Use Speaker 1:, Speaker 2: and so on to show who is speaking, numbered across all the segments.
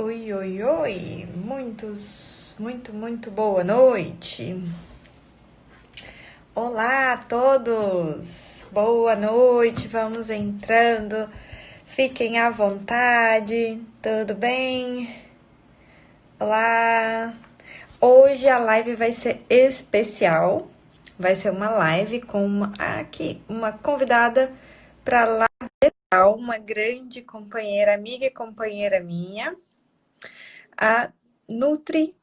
Speaker 1: Oi, oi, oi. Muito boa noite. Olá a todos. Boa noite. Vamos entrando. Fiquem à vontade. Tudo bem? Olá. Hoje a live vai ser especial. Vai ser uma live com uma convidada para lá, uma grande companheira, amiga e companheira minha, a Nutri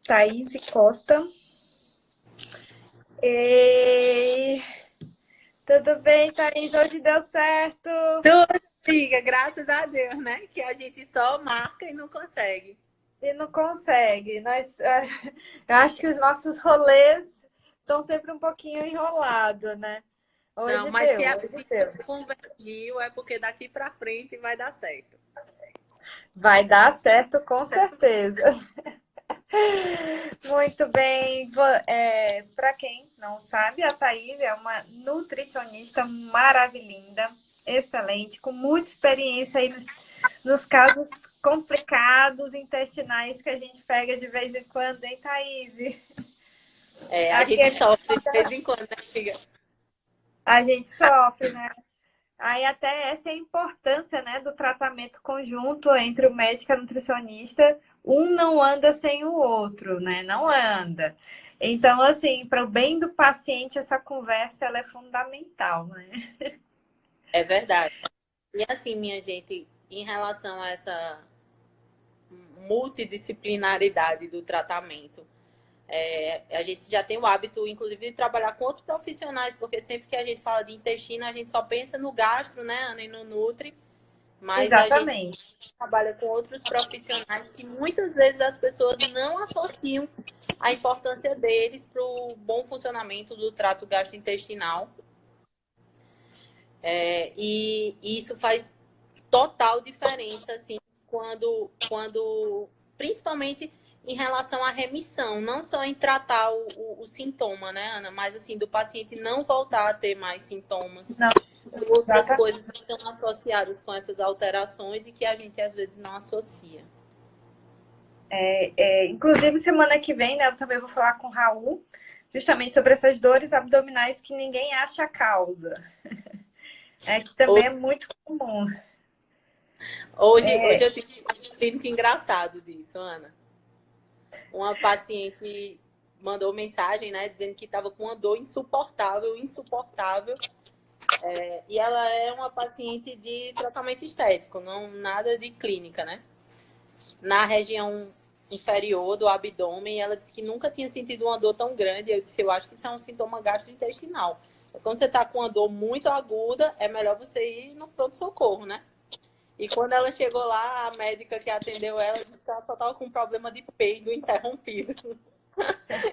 Speaker 1: Thaís Costa. Ei, tudo bem, Thaís? Hoje deu certo?
Speaker 2: Tudo, amiga, graças a Deus, né? Que a gente só marca e não consegue.
Speaker 1: E não consegue. Eu acho que os nossos rolês estão sempre um pouquinho enrolados, né?
Speaker 2: Não,
Speaker 1: Hoje
Speaker 2: mas
Speaker 1: deu, hoje
Speaker 2: se
Speaker 1: deu.
Speaker 2: convergiu, é porque daqui pra frente vai dar certo.
Speaker 1: Vai dar certo, com certeza. Muito bem. Para quem não sabe, a Thaís é uma nutricionista maravilhosa, excelente, com muita experiência aí nos casos complicados intestinais que a gente pega de vez em quando, hein, Thaís?
Speaker 2: É, a gente
Speaker 1: Aquele,
Speaker 2: sofre de vez em quando, né, amiga?
Speaker 1: a gente sofre, né? Aí até essa é a importância, né, do tratamento conjunto entre o médico e a nutricionista. Um não anda sem o outro, né? Não anda. Então, assim, para o bem do paciente, essa conversa ela é fundamental, né?
Speaker 2: É verdade. E assim, minha gente, em relação a essa multidisciplinaridade do tratamento, a gente já tem o hábito, inclusive, de trabalhar com outros profissionais, porque sempre que a gente fala de intestino, a gente só pensa no gastro, né, Ana, e no nutri. Mas a gente
Speaker 1: Exatamente.
Speaker 2: trabalha com outros profissionais que muitas vezes as pessoas não associam a importância deles para o bom funcionamento do trato gastrointestinal. E isso faz total diferença, assim, principalmente em relação à remissão, não só em tratar o sintoma, né, Ana? Mas assim, do paciente não voltar a ter mais sintomas.
Speaker 1: Não,
Speaker 2: Outras
Speaker 1: exatamente.
Speaker 2: coisas que estão associadas com essas alterações e que a gente às vezes não associa.
Speaker 1: Inclusive, semana que vem, né, eu também vou falar com o Raul, justamente sobre essas dores abdominais que ninguém acha a causa. Que também é muito comum.
Speaker 2: Hoje eu tive um clínico engraçado disso, Ana. Uma paciente mandou mensagem, né, dizendo que estava com uma dor insuportável, insuportável. E ela é uma paciente de tratamento estético, não nada de clínica, né? Na região inferior do abdômen, ela disse que nunca tinha sentido uma dor tão grande. Eu disse, eu acho que isso é um sintoma gastrointestinal. Mas quando você está com uma dor muito aguda, é melhor você ir no pronto-socorro, né? E quando ela chegou lá, a médica que atendeu ela disse que ela só estava com um problema de peido interrompido.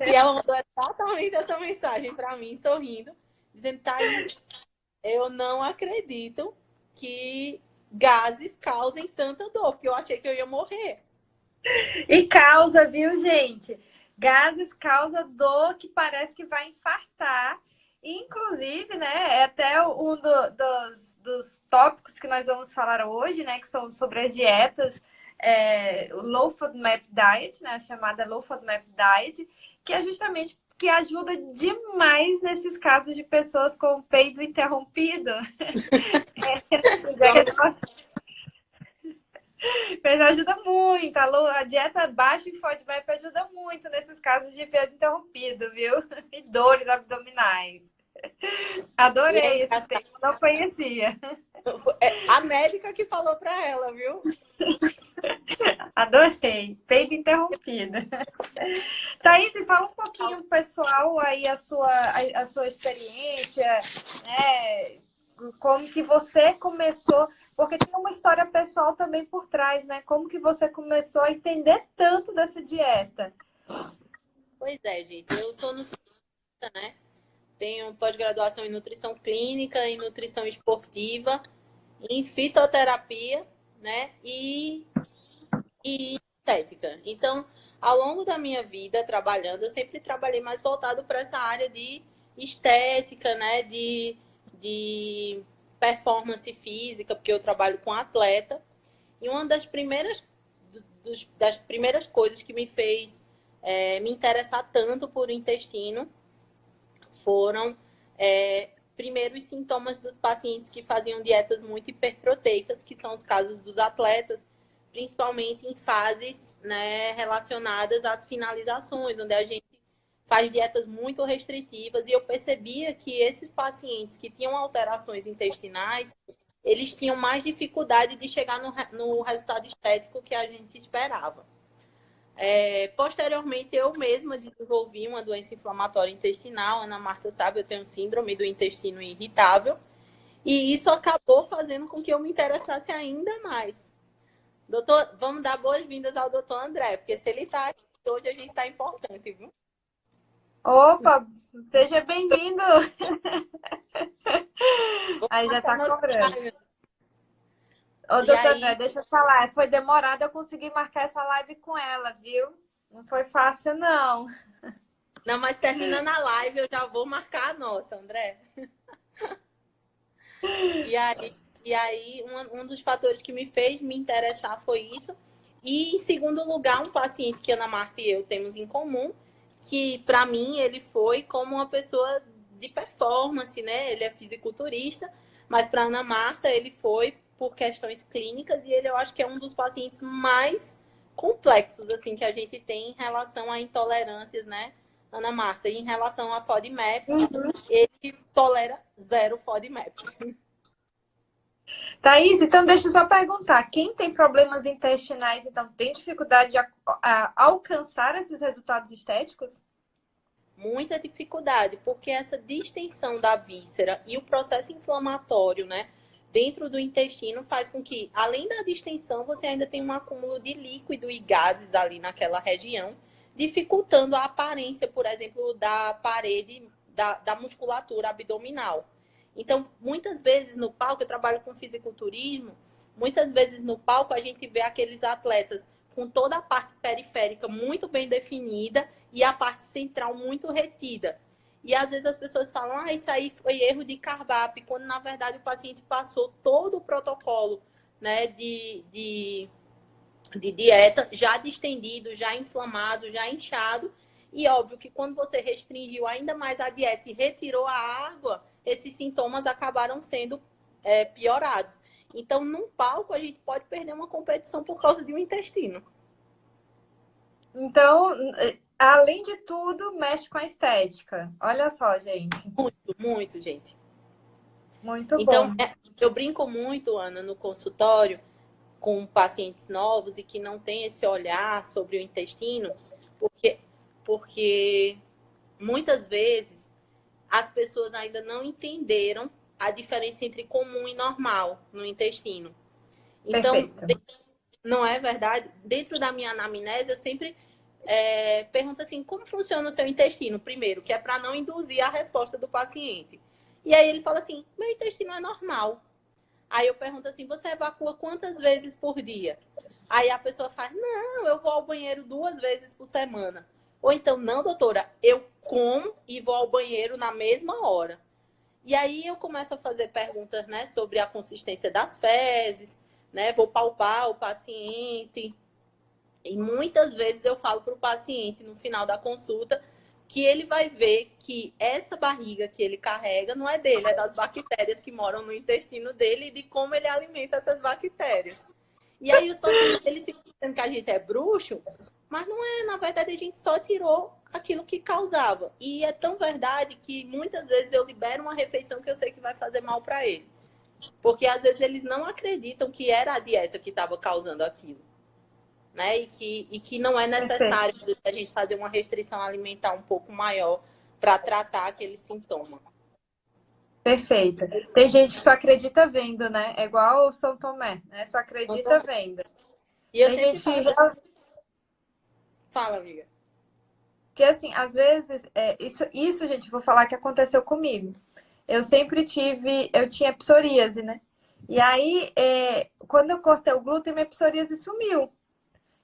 Speaker 2: E ela mandou exatamente essa mensagem para mim, sorrindo, dizendo, Thaís, eu não acredito que gases causem tanta dor, porque eu achei que eu ia morrer.
Speaker 1: E causa, viu, gente? Gases causa dor que parece que vai infartar. Inclusive, né, é até dos tópicos que nós vamos falar hoje, né, que são sobre as dietas, o Low FODMAP Diet, né, a chamada Low FODMAP Diet, que é justamente que ajuda demais nesses casos de pessoas com o peido interrompido. Mas ajuda muito. A dieta baixa em FODMAP ajuda muito nesses casos de peso interrompido, viu? E dores abdominais.
Speaker 2: E é
Speaker 1: Adorei esse
Speaker 2: engraçado,
Speaker 1: termo, não conhecia.
Speaker 2: a médica que falou para ela, viu?
Speaker 1: Adorei. Peito interrompido. Thaís, fala um pouquinho, pessoal, aí a sua experiência, né? Como que você começou, porque tem uma história pessoal também por trás, né? Como que você começou a entender tanto dessa dieta?
Speaker 2: Pois é, gente, eu sou nutricionista, né? Tenho pós-graduação em nutrição clínica, em nutrição esportiva, em fitoterapia, né? E estética. Então, ao longo da minha vida trabalhando, eu sempre trabalhei mais voltado para essa área de estética, né? De performance física, porque eu trabalho com atleta. E uma das primeiras das primeiras coisas que me fez me interessar tanto por intestino foram, primeiro, os sintomas dos pacientes que faziam dietas muito hiperproteicas, que são os casos dos atletas, principalmente em fases, né, relacionadas às finalizações, onde a gente faz dietas muito restritivas, e eu percebia que esses pacientes que tinham alterações intestinais, eles tinham mais dificuldade de chegar no resultado estético que a gente esperava. Posteriormente, eu mesma desenvolvi uma doença inflamatória intestinal. A Ana Marta sabe, eu tenho síndrome do intestino irritável. E isso acabou fazendo com que eu me interessasse ainda mais. Doutor, vamos dar boas-vindas ao doutor André, porque se ele está aqui hoje, a gente está importante, viu?
Speaker 1: Opa, seja bem-vindo! Aí já está cobrando. Ô, doutor André, deixa eu falar, foi demorado eu conseguir marcar essa live com ela, viu? Não foi fácil, não.
Speaker 2: Não, mas terminando a live, eu já vou marcar a nossa, André. E aí um dos fatores que me fez me interessar foi isso. E, em segundo lugar, um paciente que a Ana Marta e eu temos em comum, que, para mim, ele foi como uma pessoa de performance, né? Ele é fisiculturista, mas para a Ana Marta ele foi por questões clínicas, e ele, eu acho que é um dos pacientes mais complexos, assim, que a gente tem em relação a intolerâncias, né, Ana Marta? E em relação a FODMAPs, ele tolera 0 FODMAPs.
Speaker 1: Thaís, então deixa eu só perguntar, quem tem problemas intestinais, então, tem dificuldade de alcançar esses resultados estéticos?
Speaker 2: Muita dificuldade, porque essa distensão da víscera e o processo inflamatório, né, dentro do intestino faz com que, além da distensão, você ainda tenha um acúmulo de líquido e gases ali naquela região, dificultando a aparência, por exemplo, da parede da musculatura abdominal. Então, muitas vezes no palco, eu trabalho com fisiculturismo, muitas vezes no palco a gente vê aqueles atletas com toda a parte periférica muito bem definida e a parte central muito retida. E às vezes as pessoas falam, isso aí foi erro de cardápio, quando na verdade o paciente passou todo o protocolo, né, de dieta já distendido, já inflamado, já inchado. E óbvio que quando você restringiu ainda mais a dieta e retirou a água, esses sintomas acabaram sendo piorados. Então, num palco, a gente pode perder uma competição por causa de um intestino.
Speaker 1: Então, além de tudo, mexe com a estética. Olha só, gente.
Speaker 2: Muito, muito, gente.
Speaker 1: Muito bom.
Speaker 2: Então, eu brinco muito, Ana, no consultório, com pacientes novos e que não têm esse olhar sobre o intestino, porque muitas vezes as pessoas ainda não entenderam a diferença entre comum e normal no intestino. Então, não é verdade? Dentro da minha anamnese, eu sempre pergunto assim, como funciona o seu intestino? Primeiro, que é para não induzir a resposta do paciente. E aí ele fala assim, meu intestino é normal. Aí eu pergunto assim, você evacua quantas vezes por dia? Aí a pessoa faz, não, eu vou ao banheiro 2 vezes por semana. Ou então, não, doutora, eu como e vou ao banheiro na mesma hora. E aí eu começo a fazer perguntas, né, sobre a consistência das fezes, né, vou palpar o paciente. E muitas vezes eu falo para o paciente, no final da consulta, que ele vai ver que essa barriga que ele carrega não é dele, é das bactérias que moram no intestino dele e de como ele alimenta essas bactérias. E aí os pacientes, eles se pensam que a gente é bruxo, mas não é, na verdade a gente só tirou aquilo que causava. E é tão verdade que muitas vezes eu libero uma refeição que eu sei que vai fazer mal para ele. Porque às vezes eles não acreditam que era a dieta que estava causando aquilo. Né? E que não é necessário a gente fazer uma restrição alimentar um pouco maior para tratar aquele sintoma.
Speaker 1: Perfeito. Tem gente que só acredita vendo, né? É igual o São Tomé, né? Só acredita vendo.
Speaker 2: E eu
Speaker 1: tem
Speaker 2: sempre
Speaker 1: gente
Speaker 2: falo... Fala, amiga.
Speaker 1: Porque, assim, às vezes, isso, gente, vou falar que aconteceu comigo. Eu tinha psoríase, né? E aí, quando eu cortei o glúten, minha psoríase sumiu.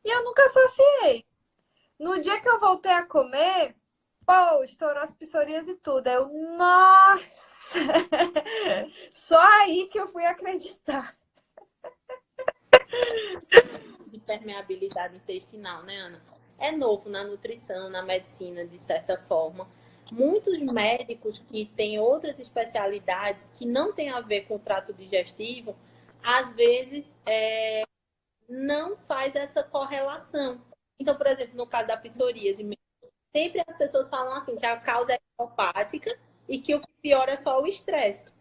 Speaker 1: E eu nunca associei. No dia que eu voltei a comer, pô, estourou as psoríase e tudo. Eu, nossa! Só aí que eu fui acreditar.
Speaker 2: permeabilidade intestinal, né, Ana? É novo na nutrição, na medicina, de certa forma. Muitos médicos que têm outras especialidades que não têm a ver com o trato digestivo, às vezes não faz essa correlação. Então, por exemplo, no caso da psoríase, sempre as pessoas falam assim, que a causa é idiopática e que o pior é só o estresse.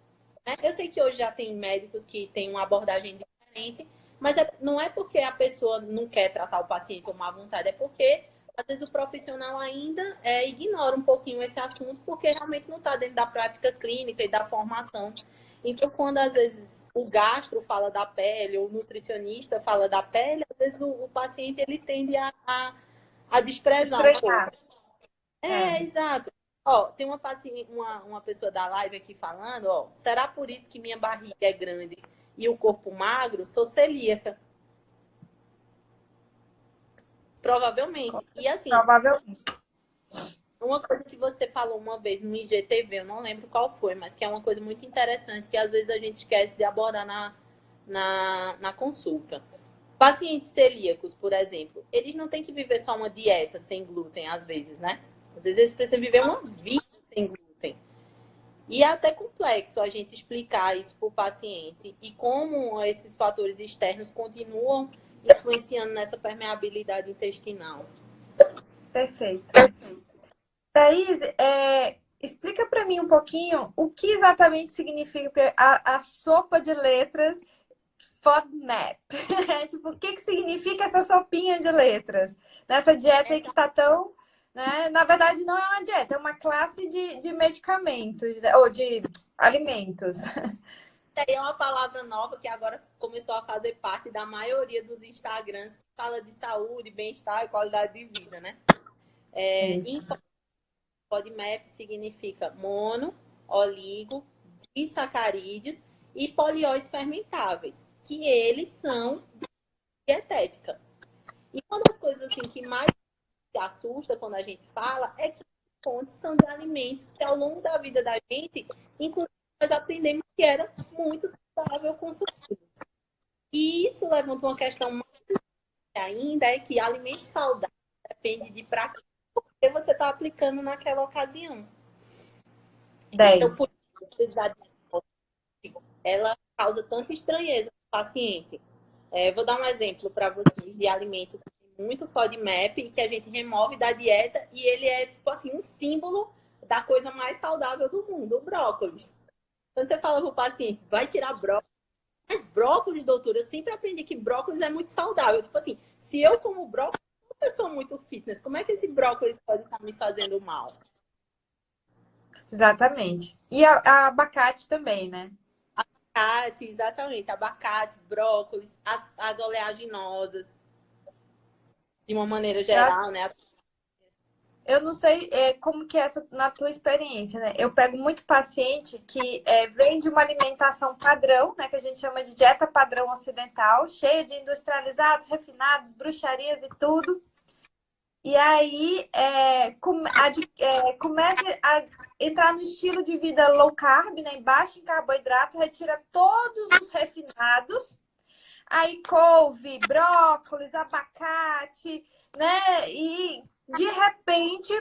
Speaker 2: Né? Eu sei que hoje já tem médicos que têm uma abordagem diferente, mas não é porque a pessoa não quer tratar o paciente ou má vontade, é porque às vezes o profissional ainda ignora um pouquinho esse assunto, porque realmente não está dentro da prática clínica e da formação. Então, quando às vezes o gastro fala da pele, ou o nutricionista fala da pele, às vezes o paciente ele tende a desprezar um pouco. Exato. Ó, tem uma paciente, uma pessoa da live aqui falando, ó, será por isso que minha barriga é grande e o corpo magro? Sou celíaca. Provavelmente. E assim,
Speaker 1: Provavelmente.
Speaker 2: uma coisa que você falou uma vez no IGTV, eu não lembro qual foi, mas que é uma coisa muito interessante que às vezes a gente esquece de abordar na consulta. Pacientes celíacos, por exemplo, eles não têm que viver só uma dieta sem glúten, às vezes, né? Às vezes eles precisam viver uma vida sem glúten. E é até complexo a gente explicar isso para o paciente e como esses fatores externos continuam influenciando nessa permeabilidade intestinal.
Speaker 1: Perfeito. Thaís, explica para mim um pouquinho o que exatamente significa a sopa de letras FODMAP. Tipo, o que significa essa sopinha de letras? Nessa dieta aí que tá tão... Né? Na verdade, não é uma dieta, é uma classe de medicamentos, né? Ou de alimentos.
Speaker 2: É uma palavra nova que agora começou a fazer parte da maioria dos Instagrams que fala de saúde, bem-estar e qualidade de vida, né? Então, FODMAP significa mono, oligo, disacarídeos e polióis fermentáveis, que eles são dietética. E uma das coisas assim que mais assusta quando a gente fala é que as fontes são de alimentos que ao longo da vida da gente, inclusive nós aprendemos que era muito saudável consumir. E isso levanta uma questão mais ainda, é que alimentos saudáveis depende de prática que você está aplicando naquela ocasião.
Speaker 1: 10.
Speaker 2: Então, por isso, ela causa tanta estranheza no paciente. Vou dar um exemplo para vocês de alimento que tem muito FODMAP e que a gente remove da dieta e ele é, tipo assim, um símbolo da coisa mais saudável do mundo, o brócolis. Então, você fala para o paciente, vai tirar brócolis. Mas brócolis, doutora, eu sempre aprendi que brócolis é muito saudável. Tipo assim, se eu como brócolis, eu sou uma pessoa muito fitness, como é que esse brócolis pode estar me fazendo mal?
Speaker 1: Exatamente. E a abacate também, né?
Speaker 2: Abacate, exatamente. Abacate, brócolis, as oleaginosas, de uma maneira geral, né?
Speaker 1: Eu não sei como que é essa na tua experiência, né? Eu pego muito paciente que vem de uma alimentação padrão, né? Que a gente chama de dieta padrão ocidental, cheia de industrializados, refinados, bruxarias e tudo. E aí começa a entrar no estilo de vida low carb, né? Baixo em carboidrato, retira todos os refinados. Aí couve, brócolis, abacate, né? E de repente,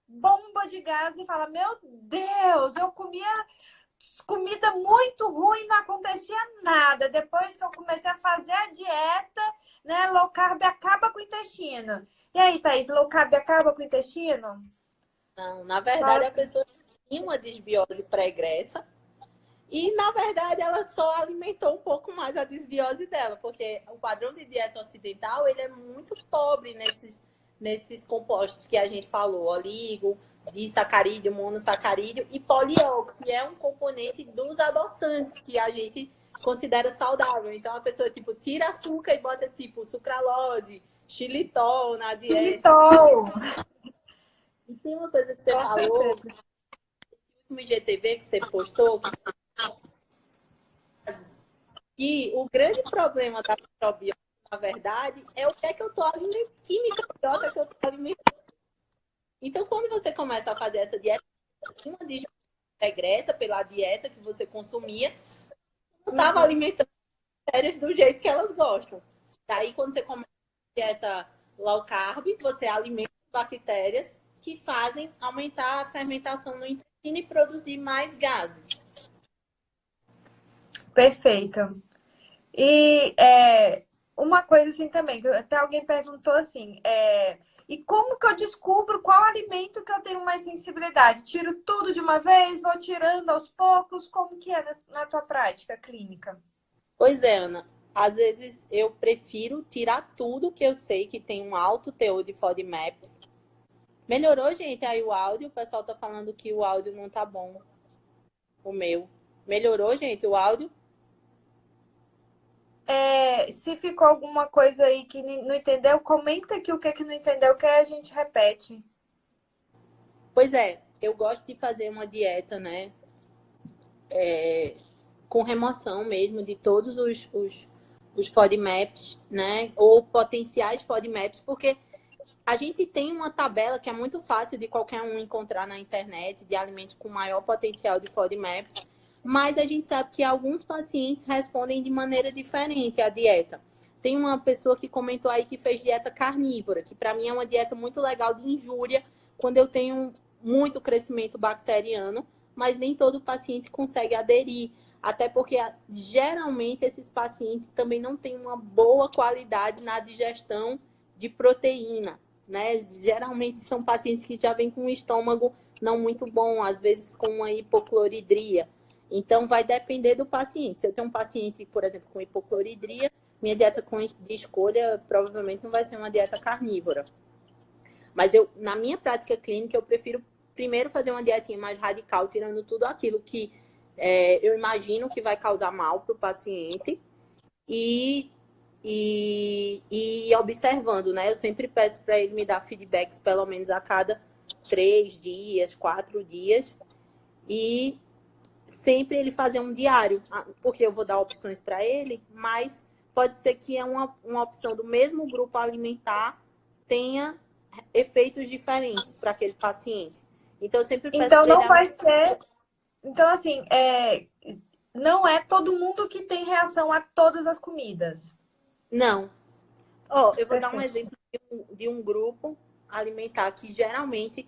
Speaker 1: bomba de gás e fala: Meu Deus, eu comia comida muito ruim, não acontecia nada. Depois que eu comecei a fazer a dieta, né? Low carb acaba com o intestino. E aí, Thaís, low carb acaba com o intestino?
Speaker 2: Não, na verdade, a pessoa tinha uma desbiose pregressa. E, na verdade, ela só alimentou um pouco mais a desbiose dela, porque o padrão de dieta ocidental, ele é muito pobre nesses compostos que a gente falou, oligo, disacarídeo, monossacarídeo e poliol, que é um componente dos adoçantes que a gente considera saudável. Então, a pessoa, tipo, tira açúcar e bota, tipo, sucralose, xilitol na dieta.
Speaker 1: Xilitol!
Speaker 2: E tem uma coisa que você falou, no IGTV que você postou, que o grande problema da microbiota, na verdade, é o que é que eu estou alimentando, que microbiota que eu estou alimentando. Então, quando você começa a fazer essa dieta, uma digestão regressa pela dieta que você consumia, não estava alimentando as bactérias do jeito que elas gostam. Daí, quando você começa a dieta low carb, você alimenta bactérias que fazem aumentar a fermentação no intestino e produzir mais gases.
Speaker 1: Perfeito. E uma coisa assim também, que até alguém perguntou assim, e como que eu descubro qual alimento que eu tenho mais sensibilidade? Tiro tudo de uma vez, vou tirando aos poucos? Como que é na tua prática clínica?
Speaker 2: Pois é, Ana. Às vezes eu prefiro tirar tudo que eu sei que tem um alto teor de FODMAPs. Melhorou, gente, aí o áudio. O pessoal tá falando que o áudio não tá bom. O meu. Melhorou, gente, o áudio?
Speaker 1: Se ficou alguma coisa aí que não entendeu, comenta aqui o que não entendeu, que aí a gente repete.
Speaker 2: Pois é, eu gosto de fazer uma dieta, né? Com remoção mesmo de todos os FODMAPs, né? Ou potenciais FODMAPs, porque a gente tem uma tabela que é muito fácil de qualquer um encontrar na internet de alimentos com maior potencial de FODMAPs, mas a gente sabe que alguns pacientes respondem de maneira diferente à dieta. Tem uma pessoa que comentou aí que fez dieta carnívora, que para mim é uma dieta muito legal de injúria quando eu tenho muito crescimento bacteriano, mas nem todo paciente consegue aderir, até porque geralmente esses pacientes também não têm uma boa qualidade na digestão de proteína, né? Geralmente são pacientes que já vêm com um estômago não muito bom, às vezes com uma hipocloridria. Então, vai depender do paciente. Se eu tenho um paciente, por exemplo, com hipocloridria, minha dieta de escolha provavelmente não vai ser uma dieta carnívora. Mas na minha prática clínica, eu prefiro primeiro fazer uma dietinha mais radical, tirando tudo aquilo que eu imagino que vai causar mal para o paciente e observando, né? Eu sempre peço para ele me dar feedbacks pelo menos a cada 3 dias, 4 dias. E sempre ele fazer um diário, porque eu vou dar opções para ele, mas pode ser que uma opção do mesmo grupo alimentar tenha efeitos diferentes para aquele paciente. Então, eu sempre peço
Speaker 1: Então
Speaker 2: para ele...
Speaker 1: não vai ser. Então, assim, não é todo mundo que tem reação a todas as comidas.
Speaker 2: Não. Eu vou dar um
Speaker 1: Perfeito.
Speaker 2: exemplo de um grupo alimentar que geralmente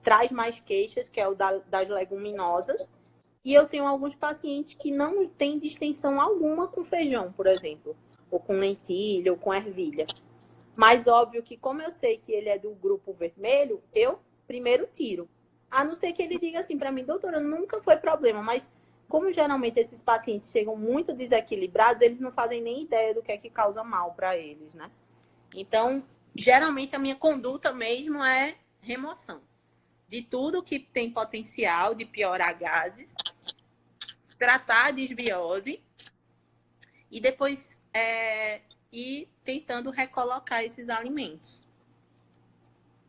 Speaker 2: traz mais queixas, que é o das leguminosas. E eu tenho alguns pacientes que não têm distensão alguma com feijão, por exemplo, ou com lentilha, ou com ervilha. Mas óbvio que, como eu sei que ele é do grupo vermelho, eu primeiro tiro. A não ser que ele diga assim para mim, doutora, nunca foi problema, mas como geralmente esses pacientes chegam muito desequilibrados, eles não fazem nem ideia do que é que causa mal para eles, né? Então, geralmente a minha conduta mesmo é remoção de tudo que tem potencial de piorar gases, tratar a desbiose e depois ir tentando recolocar esses alimentos.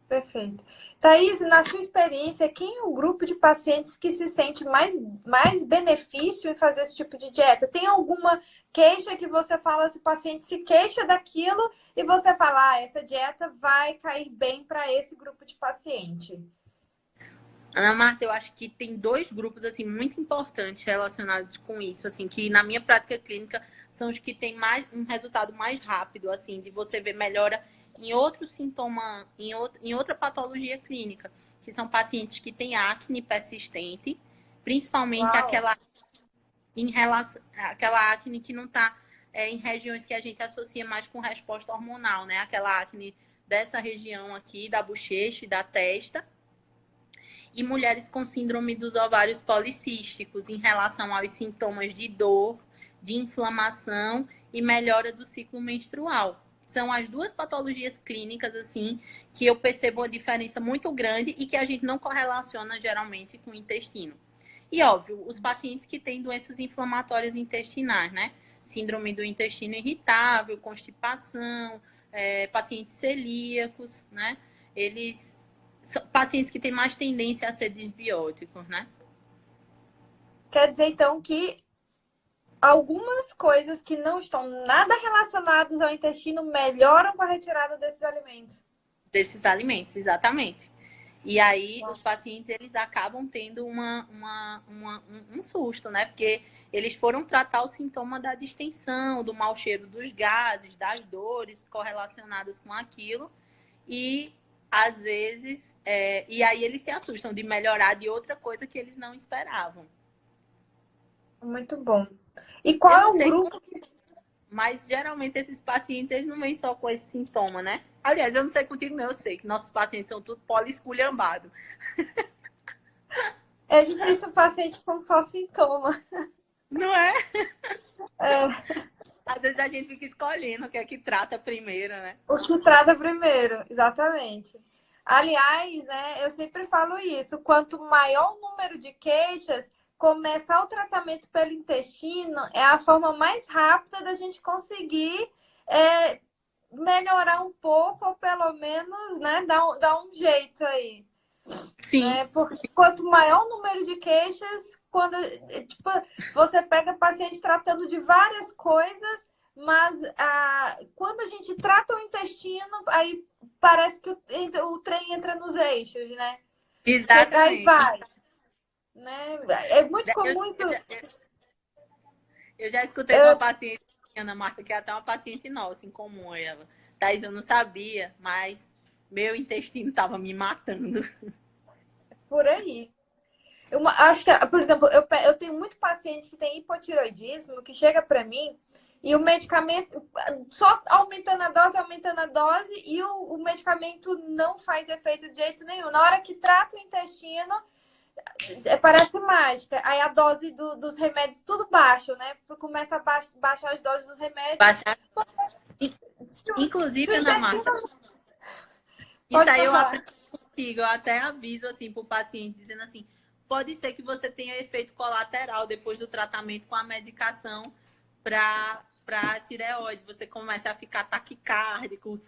Speaker 1: Perfeito. Thaís, na sua experiência, quem é o grupo de pacientes que se sente mais benefício em fazer esse tipo de dieta? Tem alguma queixa que você fala, esse paciente se queixa daquilo e você fala, essa dieta vai cair bem para esse grupo de paciente?
Speaker 2: Ana Marta, eu acho que tem 2 grupos assim muito importantes relacionados com isso, assim, que na minha prática clínica são os que têm um resultado mais rápido, assim, de você ver melhora em outro sintoma, em outra patologia clínica, que são pacientes que têm acne persistente, principalmente
Speaker 1: Uau!
Speaker 2: aquela acne que não está em regiões que a gente associa mais com resposta hormonal, né? Aquela acne dessa região aqui, da bochecha e da testa. E mulheres com síndrome dos ovários policísticos em relação aos sintomas de dor, de inflamação e melhora do ciclo menstrual. São as 2 patologias clínicas, assim, que eu percebo uma diferença muito grande e que a gente não correlaciona geralmente com o intestino. E, óbvio, os pacientes que têm doenças inflamatórias intestinais, né? Síndrome do intestino irritável, constipação, pacientes celíacos, né? Eles são pacientes que têm mais tendência a ser desbióticos, né?
Speaker 1: Quer dizer, então, que algumas coisas que não estão nada relacionadas ao intestino melhoram com a retirada desses alimentos.
Speaker 2: Desses alimentos, exatamente. E aí os pacientes eles acabam tendo um susto, né? Porque eles foram tratar o sintoma da distensão, do mau cheiro dos gases, das dores correlacionadas com aquilo. E às vezes, e aí eles se assustam de melhorar de outra coisa que eles não esperavam.
Speaker 1: Muito bom. E qual é o grupo?
Speaker 2: Mas geralmente esses pacientes eles não vêm só com esse sintoma, né? Aliás, eu não sei contigo, não, eu sei que nossos pacientes são tudo poliesculhambados.
Speaker 1: É difícil o paciente com só sintoma.
Speaker 2: Não é?
Speaker 1: É.
Speaker 2: Às vezes a gente fica escolhendo o que é que trata primeiro, né?
Speaker 1: O que trata primeiro, exatamente. Aliás, né, eu sempre falo isso, quanto maior o número de queixas, começar o tratamento pelo intestino é a forma mais rápida da gente conseguir melhorar um pouco, ou pelo menos, né, dar um jeito aí.
Speaker 2: Sim.
Speaker 1: Né? Porque quanto maior o número de queixas, quando tipo, você pega paciente tratando de várias coisas, mas quando a gente trata o intestino, aí parece que o trem entra nos eixos, né?
Speaker 2: Exatamente.
Speaker 1: Aí vai. Né? É muito comum isso.
Speaker 2: Eu já escutei de uma paciente, Ana Marta, que é até uma paciente nossa, em comum ela. Thais, eu não sabia, mas meu intestino estava me matando.
Speaker 1: Por aí. Eu acho que, por exemplo, eu tenho muito paciente que tem hipotiroidismo, que chega para mim e o medicamento, só aumentando a dose, e o medicamento não faz efeito de jeito nenhum. Na hora que trata o intestino, parece mágica. Aí a dose dos remédios, tudo baixo, né? Começa a baixar as doses dos remédios.
Speaker 2: Baixar. Inclusive, Ana Marta, isso aí eu até aviso assim para o paciente, dizendo assim, pode ser que você tenha efeito colateral depois do tratamento com a medicação para tireoide. Você começa a ficar taquicárdico,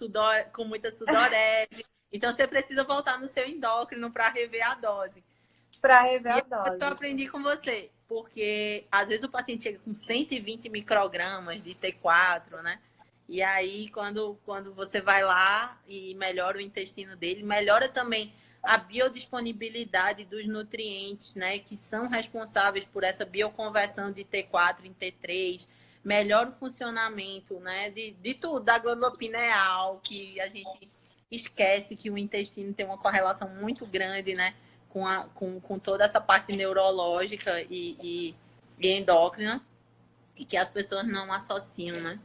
Speaker 2: com muita sudorese. Então, você precisa voltar no seu endócrino para rever a dose.
Speaker 1: Para rever a dose.
Speaker 2: Eu aprendi com você, porque às vezes o paciente chega com 120 microgramas de T4, né? E aí, quando você vai lá e melhora o intestino dele, melhora também a biodisponibilidade dos nutrientes, né? Que são responsáveis por essa bioconversão de T4 em T3, melhora o funcionamento, né? De tudo, da glândula pineal, que a gente esquece que o intestino tem uma correlação muito grande, né? Com toda essa parte neurológica e endócrina, e que as pessoas não associam, né?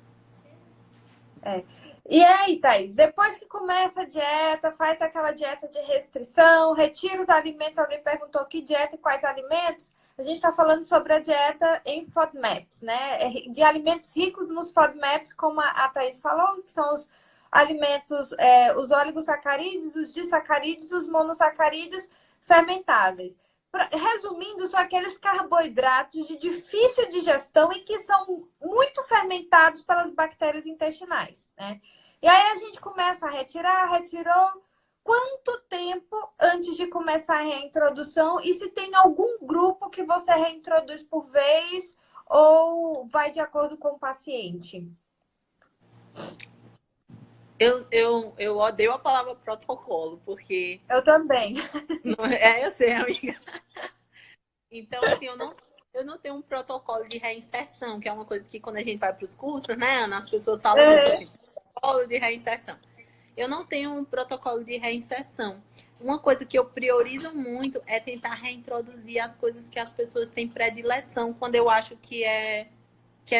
Speaker 1: E aí, Thaís, depois que começa a dieta, faz aquela dieta de restrição, retira os alimentos, alguém perguntou que dieta e quais alimentos, a gente está falando sobre a dieta em FODMAPs, né? De alimentos ricos nos FODMAPs, como a Thaís falou, que são os alimentos, os oligosacarídeos, os disacarídeos, os monossacarídeos fermentáveis. Resumindo, são aqueles carboidratos de difícil digestão e que são muito fermentados pelas bactérias intestinais, né? E aí a gente começa a retirou. Quanto tempo antes de começar a reintrodução? E se tem algum grupo que você reintroduz por vez ou vai de acordo com o paciente?
Speaker 2: Eu odeio a palavra protocolo, porque...
Speaker 1: Eu também.
Speaker 2: Eu sei, amiga. Então, assim, eu não tenho um protocolo de reinserção, que é uma coisa que quando a gente vai para os cursos, né, Ana, as pessoas falam muito assim, protocolo de reinserção. Eu não tenho um protocolo de reinserção. Uma coisa que eu priorizo muito é tentar reintroduzir as coisas que as pessoas têm predileção quando eu acho que é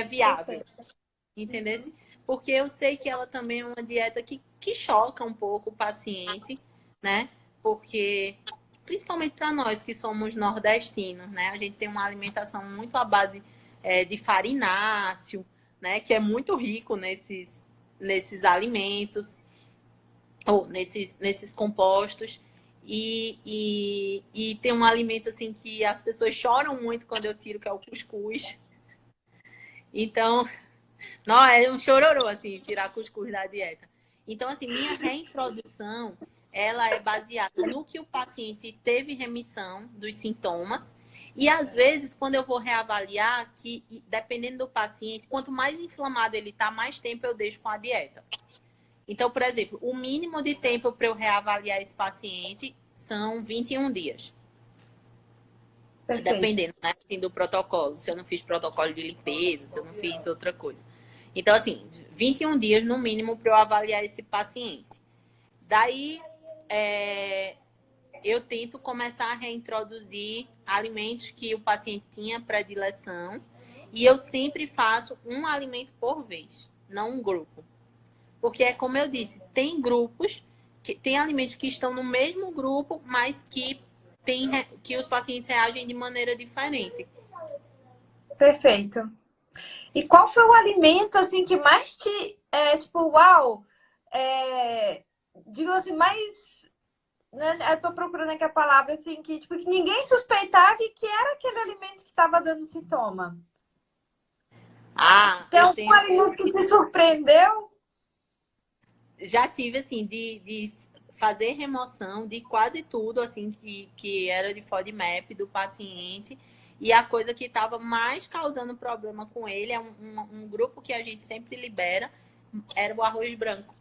Speaker 2: viável. Entendeu? Porque eu sei que ela também é uma dieta que choca um pouco o paciente, né? Porque, principalmente para nós que somos nordestinos, né? A gente tem uma alimentação muito à base de farináceo, né? Que é muito rico nesses alimentos, ou nesses compostos. E tem um alimento, assim, que as pessoas choram muito quando eu tiro, que é o cuscuz. Então... Não, é um chororô, assim, tirar cuscuz da dieta. Então, assim, minha reintrodução, ela é baseada no que o paciente teve remissão dos sintomas. E, às vezes, quando eu vou reavaliar, que dependendo do paciente, quanto mais inflamado ele está, mais tempo eu deixo com a dieta. Então, por exemplo, o mínimo de tempo para eu reavaliar esse paciente são 21 dias.
Speaker 1: Perfeito.
Speaker 2: Dependendo, né, assim, do protocolo. Se eu não fiz protocolo de limpeza, se eu não fiz outra coisa. Então, assim, 21 dias no mínimo para eu avaliar esse paciente. Daí, eu tento começar a reintroduzir alimentos que o paciente tinha predileção. E eu sempre faço um alimento por vez, não um grupo. Porque é como eu disse, tem grupos, tem alimentos que estão no mesmo grupo, mas que os pacientes reagem de maneira diferente.
Speaker 1: Perfeito. E qual foi o alimento, assim, que mais te... tipo, uau! Digo assim, mais... Né, eu tô procurando aqui a palavra, assim, que, tipo, que ninguém suspeitava e que era aquele alimento que estava dando sintoma. Tem algum alimento que te surpreendeu?
Speaker 2: Já tive, assim, de fazer remoção de quase tudo, assim, que era de FODMAP do paciente. E a coisa que estava mais causando problema com ele é um grupo que a gente sempre libera, era o arroz branco.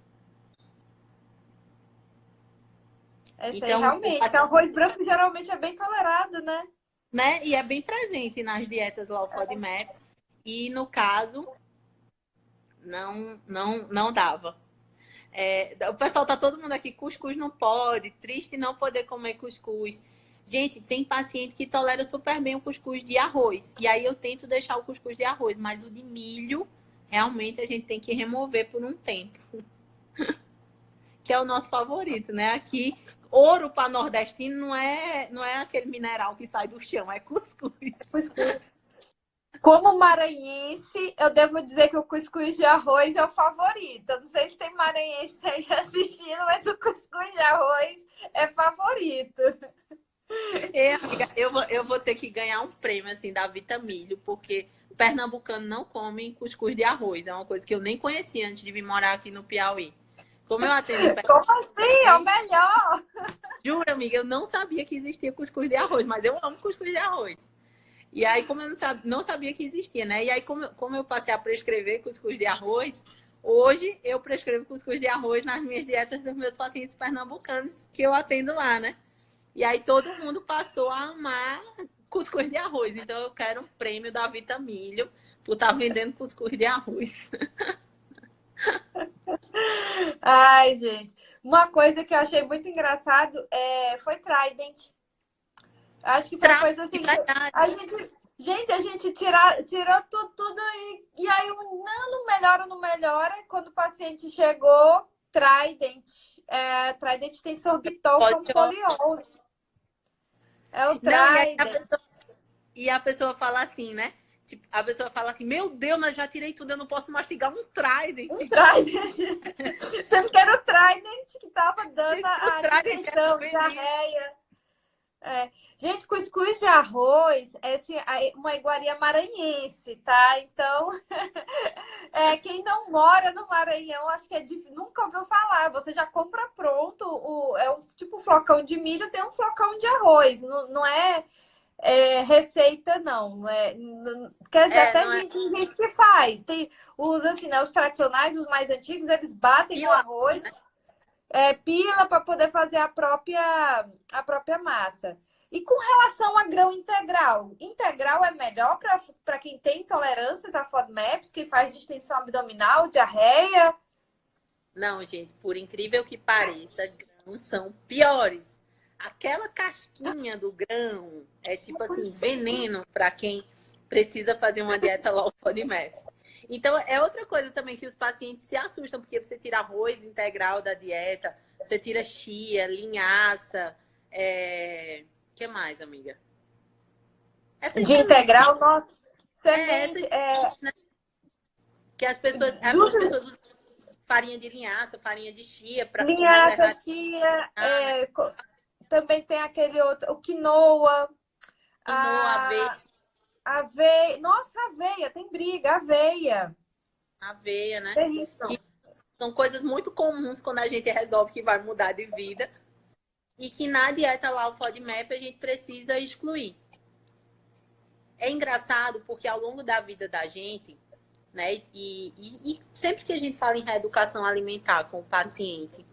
Speaker 1: Então, aí, realmente, o arroz branco geralmente é bem tolerado, né?
Speaker 2: E é bem presente nas dietas low FODMAPs. E no caso, não dava. O pessoal tá todo mundo aqui, cuscuz não pode, triste não poder comer cuscuz. Gente, tem paciente que tolera super bem o cuscuz de arroz. E aí eu tento deixar o cuscuz de arroz, mas o de milho, realmente a gente tem que remover por um tempo. Que é o nosso favorito, né? Aqui, ouro para nordestino não é aquele mineral que sai do chão, é cuscuz.
Speaker 1: Cuscuz. Como maranhense, eu devo dizer que o cuscuz de arroz é o favorito. Eu não sei se tem maranhense aí assistindo, mas o cuscuz de arroz é favorito.
Speaker 2: Amiga, eu vou ter que ganhar um prêmio assim da Vitamilho, porque o pernambucano não come cuscuz de arroz. É uma coisa que eu nem conhecia antes de vir morar aqui no Piauí. Como eu atendo
Speaker 1: Como assim? É o melhor!
Speaker 2: Juro, amiga, eu não sabia que existia cuscuz de arroz, mas eu amo cuscuz de arroz. E aí, como eu não sabia que existia, né? E aí, como eu passei a prescrever cuscuz de arroz, hoje eu prescrevo cuscuz de arroz nas minhas dietas dos meus pacientes pernambucanos que eu atendo lá, né? E aí todo mundo passou a amar cuscuz de arroz. Então eu quero um prêmio da Vitamilho por estar vendendo cuscuz de arroz.
Speaker 1: Ai, gente. Uma coisa que eu achei muito engraçado foi Trident. Acho que foi uma coisa assim que a gente tirou tudo e aí não melhora. Quando o paciente chegou, Trident. Trident tem sorbitol com poliol. É o Trident.
Speaker 2: E a pessoa fala assim, né? Tipo, a pessoa fala assim, meu Deus, mas já tirei tudo, eu não posso mastigar um Trident.
Speaker 1: Um Trident. Você não quer o Trident que tava dando a digestão, diarreia. Gente, cuscuz de arroz é uma iguaria maranhense, tá? Então, quem não mora no Maranhão, acho que é difícil, nunca ouviu falar. Você já compra pronto, tipo flocão de milho, tem um flocão de arroz. Não é receita, não. Quer dizer, até gente que faz. Tem assim, né, os tradicionais, os mais antigos, eles batem o arroz, pila para poder fazer a própria massa. E com relação a grão integral? Integral é melhor para quem tem intolerâncias a FODMAPs, que faz distensão abdominal, diarreia?
Speaker 2: Não, gente, por incrível que pareça, grãos são piores. Aquela casquinha do grão é tipo assim, veneno para quem precisa fazer uma dieta low FODMAP. Então, é outra coisa também que os pacientes se assustam, porque você tira arroz integral da dieta, você tira chia, linhaça, que mais, amiga?
Speaker 1: De integral, nossa, semente,
Speaker 2: né? Que as pessoas usam farinha de linhaça, farinha de chia para
Speaker 1: linhaça, chia, também tem aquele outro, o quinoa, aveia. Nossa, aveia, tem briga, aveia.
Speaker 2: Aveia, né? Que são coisas muito comuns quando a gente resolve que vai mudar de vida e que na dieta lá, o FODMAP, a gente precisa excluir. É engraçado porque ao longo da vida da gente, né? E sempre que a gente fala em reeducação alimentar com o paciente,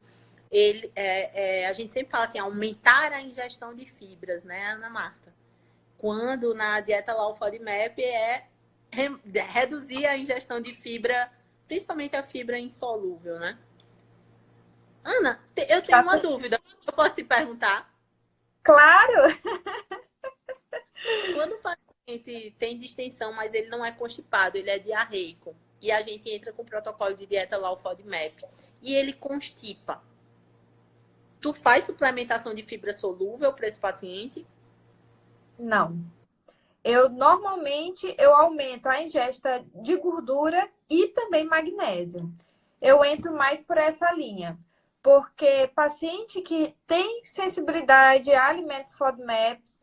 Speaker 2: a gente sempre fala assim, aumentar a ingestão de fibras, né, Ana Marta? Quando na dieta low FODMAP é reduzir a ingestão de fibra, principalmente a fibra insolúvel, né? Ana, eu tenho uma dúvida. Eu posso te perguntar?
Speaker 1: Claro!
Speaker 2: Quando o paciente tem distensão, mas ele não é constipado, ele é diarreico, e a gente entra com o protocolo de dieta low FODMAP, e ele constipa, tu faz suplementação de fibra solúvel para esse paciente?
Speaker 1: Não. Normalmente eu aumento a ingesta de gordura e também magnésio. Eu entro mais por essa linha, porque paciente que tem sensibilidade a alimentos FODMAPs,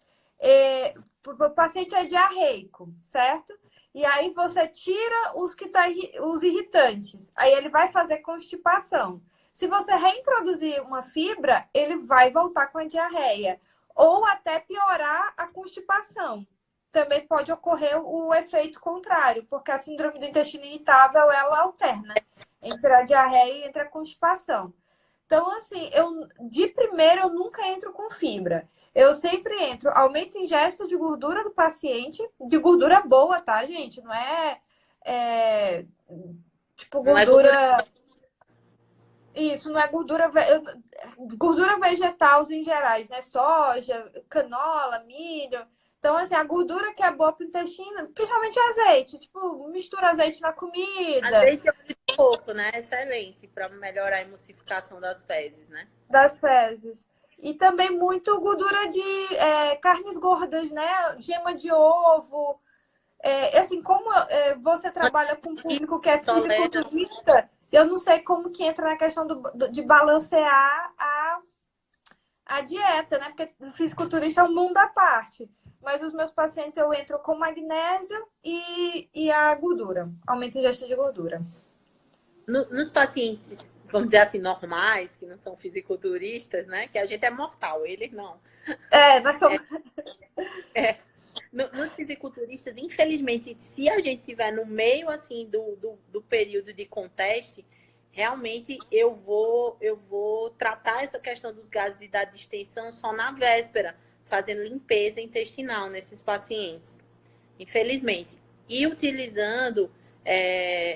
Speaker 1: o paciente é diarreico, certo? E aí você tira os irritantes, aí ele vai fazer constipação. Se você reintroduzir uma fibra, ele vai voltar com a diarreia ou até piorar a constipação. Também pode ocorrer o efeito contrário, porque a síndrome do intestino irritável, ela alterna entre a diarreia e entre a constipação. Então, assim, de primeiro eu nunca entro com fibra. Eu sempre entro, aumento a ingesta de gordura do paciente, de gordura boa, tá, gente? Não é tipo
Speaker 2: Não é
Speaker 1: gordura... Isso, não é gordura... Gordura vegetal em gerais, né? Soja, canola, milho. Então, assim, a gordura que é boa pro intestino, principalmente azeite. Tipo, mistura azeite na comida.
Speaker 2: Azeite é de coco, né? Excelente para melhorar a emulsificação das fezes, né?
Speaker 1: Das fezes. E também muito gordura de carnes gordas, né? Gema de ovo. Assim, como você trabalha com um público que é fisiculturista, eu não sei como que entra na questão de balancear a dieta, né? Porque o fisiculturista é um mundo à parte. Mas os meus pacientes eu entro com magnésio e a gordura. Aumento a ingestão de gordura.
Speaker 2: Nos pacientes, vamos dizer assim, normais, que não são fisiculturistas, né? Que a gente é mortal, eles não.
Speaker 1: Nós somos...
Speaker 2: Nos fisiculturistas, infelizmente, se a gente tiver no meio, assim, do período de conteste, realmente eu vou tratar essa questão dos gases e da distensão só na véspera, fazendo limpeza intestinal nesses pacientes, infelizmente. E utilizando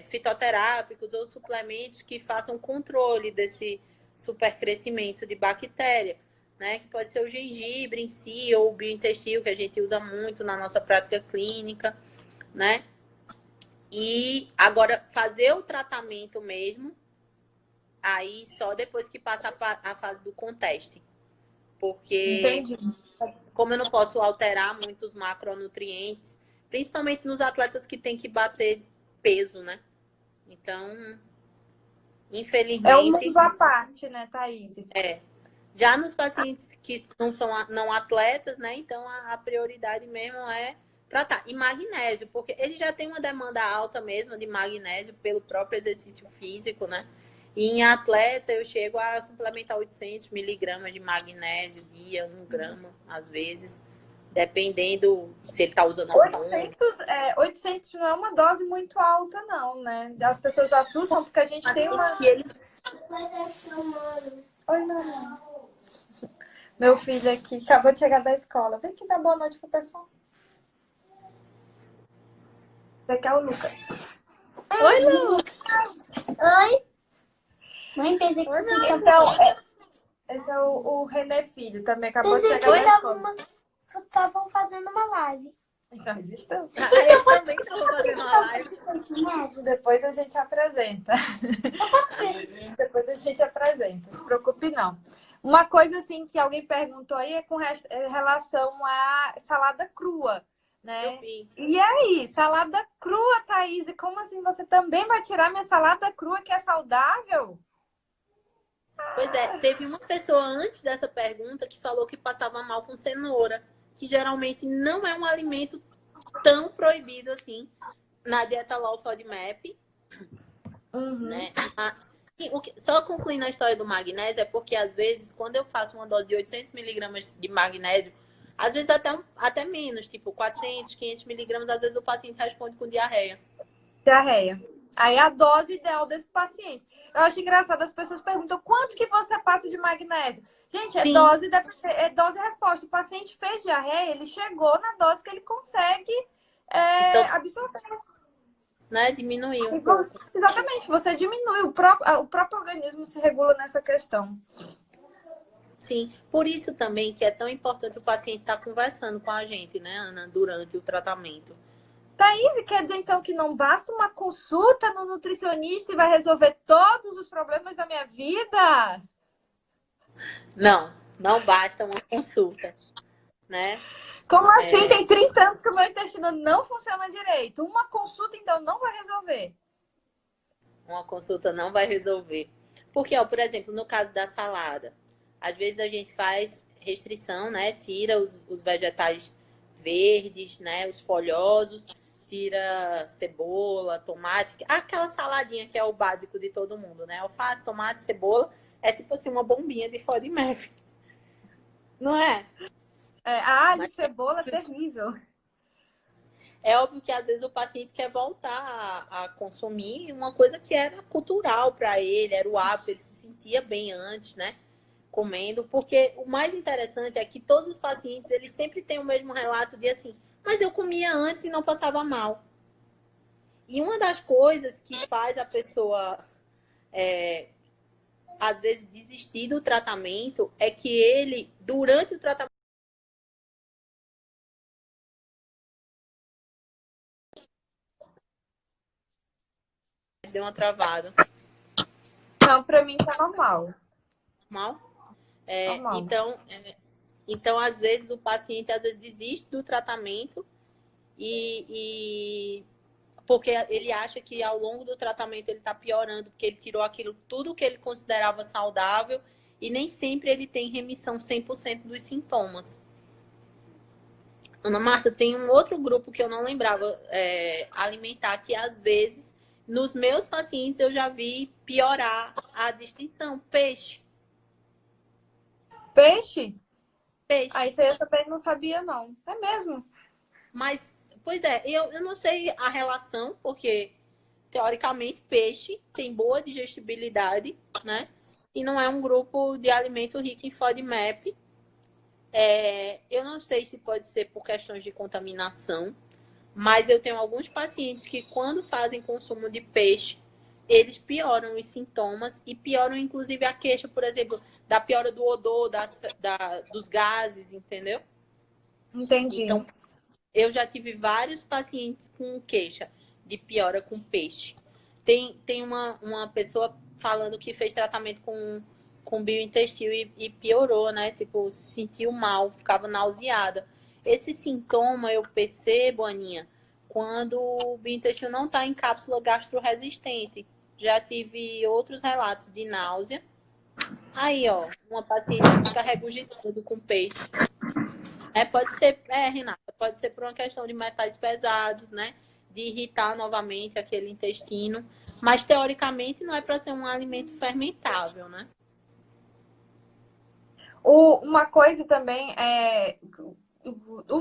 Speaker 2: fitoterápicos ou suplementos que façam controle desse supercrescimento de bactéria, né? Que pode ser o gengibre em si ou o biointestino, que a gente usa muito na nossa prática clínica, né? E agora fazer o tratamento mesmo, aí só depois que passa a fase do conteste. Porque
Speaker 1: Entendi.
Speaker 2: como eu não posso alterar muitos macronutrientes, principalmente nos atletas que tem que bater peso, né? Então, infelizmente...
Speaker 1: É um mundo à parte, né, Thaís?
Speaker 2: Já nos pacientes que não são não atletas, né? Então, a prioridade mesmo é tratar. E magnésio, porque ele já tem uma demanda alta mesmo de magnésio pelo próprio exercício físico, né? E em atleta, eu chego a suplementar 800 miligramas de magnésio dia, 1 grama, às vezes, dependendo se ele está usando algum.
Speaker 1: 800 não é uma dose muito alta, não, né? As pessoas assustam porque a gente tem uma... Oi, não. Meu filho aqui acabou de chegar da escola. Vem aqui dar boa noite pro pessoal. Esse aqui é o Lucas.
Speaker 2: Oi, Lu!
Speaker 3: Oi! Mãe, pensei que você
Speaker 1: Então, esse é o René Filho, também acabou de chegar da escola.
Speaker 3: Estavam fazendo uma live.
Speaker 1: Nós estamos.
Speaker 2: Eu também estou fazendo uma live.
Speaker 1: Depois a gente apresenta. Depois a gente apresenta. Não se preocupe, não. Uma coisa assim que alguém perguntou aí é com relação à salada crua, né? E aí, salada crua, Thaís? Como assim você também vai tirar minha salada crua que é saudável?
Speaker 2: Pois é, teve uma pessoa antes dessa pergunta que falou que passava mal com cenoura, que geralmente não é um alimento tão proibido assim na dieta low FODMAP, né? Só concluindo a história do magnésio, é porque às vezes, quando eu faço uma dose de 800 miligramas de magnésio, às vezes até menos, tipo 400, 500 miligramas, às vezes o paciente responde com diarreia.
Speaker 1: Diarreia. Aí a dose ideal desse paciente. Eu acho engraçado, as pessoas perguntam quanto que você passa de magnésio. Gente, é
Speaker 2: Sim.
Speaker 1: dose, dose e resposta. O paciente fez diarreia, ele chegou na dose que ele consegue
Speaker 2: Então,
Speaker 1: absorver.
Speaker 2: né, diminuir um pouco.
Speaker 1: Exatamente, você diminui. O próprio organismo se regula nessa questão.
Speaker 2: Sim, por isso também que é tão importante o paciente estar conversando com a gente, né, Ana, durante o tratamento.
Speaker 1: Thaís, quer dizer então que não basta uma consulta no nutricionista e vai resolver todos os problemas da minha vida?
Speaker 2: Não basta uma consulta, né?
Speaker 1: Como assim? Tem 30 anos que o meu intestino não funciona direito. Uma consulta, então, não vai resolver.
Speaker 2: Uma consulta não vai resolver. Porque, ó, por exemplo, no caso da salada, às vezes a gente faz restrição, né? Tira os vegetais verdes, né? Os folhosos, tira cebola, tomate, aquela saladinha que é o básico de todo mundo, né? Alface, tomate, cebola, é tipo assim uma bombinha de FODMAP. Não é?
Speaker 1: Alho, cebola, é terrível.
Speaker 2: É óbvio que às vezes o paciente quer voltar a consumir uma coisa que era cultural para ele, era o hábito, ele se sentia bem antes, né? Comendo, porque o mais interessante é que todos os pacientes, eles sempre têm o mesmo relato de assim, mas eu comia antes e não passava mal. E uma das coisas que faz a pessoa, às vezes, desistir do tratamento é que ele, durante o tratamento, deu uma travada.
Speaker 1: Não, pra mim tá normal.
Speaker 2: Normal?
Speaker 1: Normal.
Speaker 2: Então, às vezes, o paciente desiste do tratamento porque ele acha que ao longo do tratamento ele está piorando, porque ele tirou aquilo, tudo que ele considerava saudável, e nem sempre ele tem remissão 100% dos sintomas. Ana Marta, tem um outro grupo que eu não lembrava alimentar, que às vezes, nos meus pacientes, eu já vi piorar a distinção. Peixe.
Speaker 1: Peixe?
Speaker 2: Peixe.
Speaker 1: Isso aí eu também não sabia, não. É mesmo?
Speaker 2: Mas, pois é, eu não sei a relação, porque, teoricamente, peixe tem boa digestibilidade, né? E não é um grupo de alimento rico em FODMAP. Eu não sei se pode ser por questões de contaminação, mas eu tenho alguns pacientes que, quando fazem consumo de peixe, eles pioram os sintomas e pioram, inclusive, a queixa, por exemplo, da piora do odor, dos gases, entendeu?
Speaker 1: Entendi.
Speaker 2: Então, eu já tive vários pacientes com queixa de piora com peixe. Tem uma pessoa falando que fez tratamento com biointestino e piorou, né? Tipo, se sentiu mal, ficava nauseada. Esse sintoma eu percebo, Aninha, quando o biointestino não está em cápsula gastroresistente. Já tive outros relatos de náusea. Aí, ó, uma paciente que fica regurgitando com peixe. Pode ser, Renata, pode ser por uma questão de metais pesados, né? De irritar novamente aquele intestino. Mas, teoricamente, não é para ser um alimento fermentável, né?
Speaker 1: Uma coisa também é... O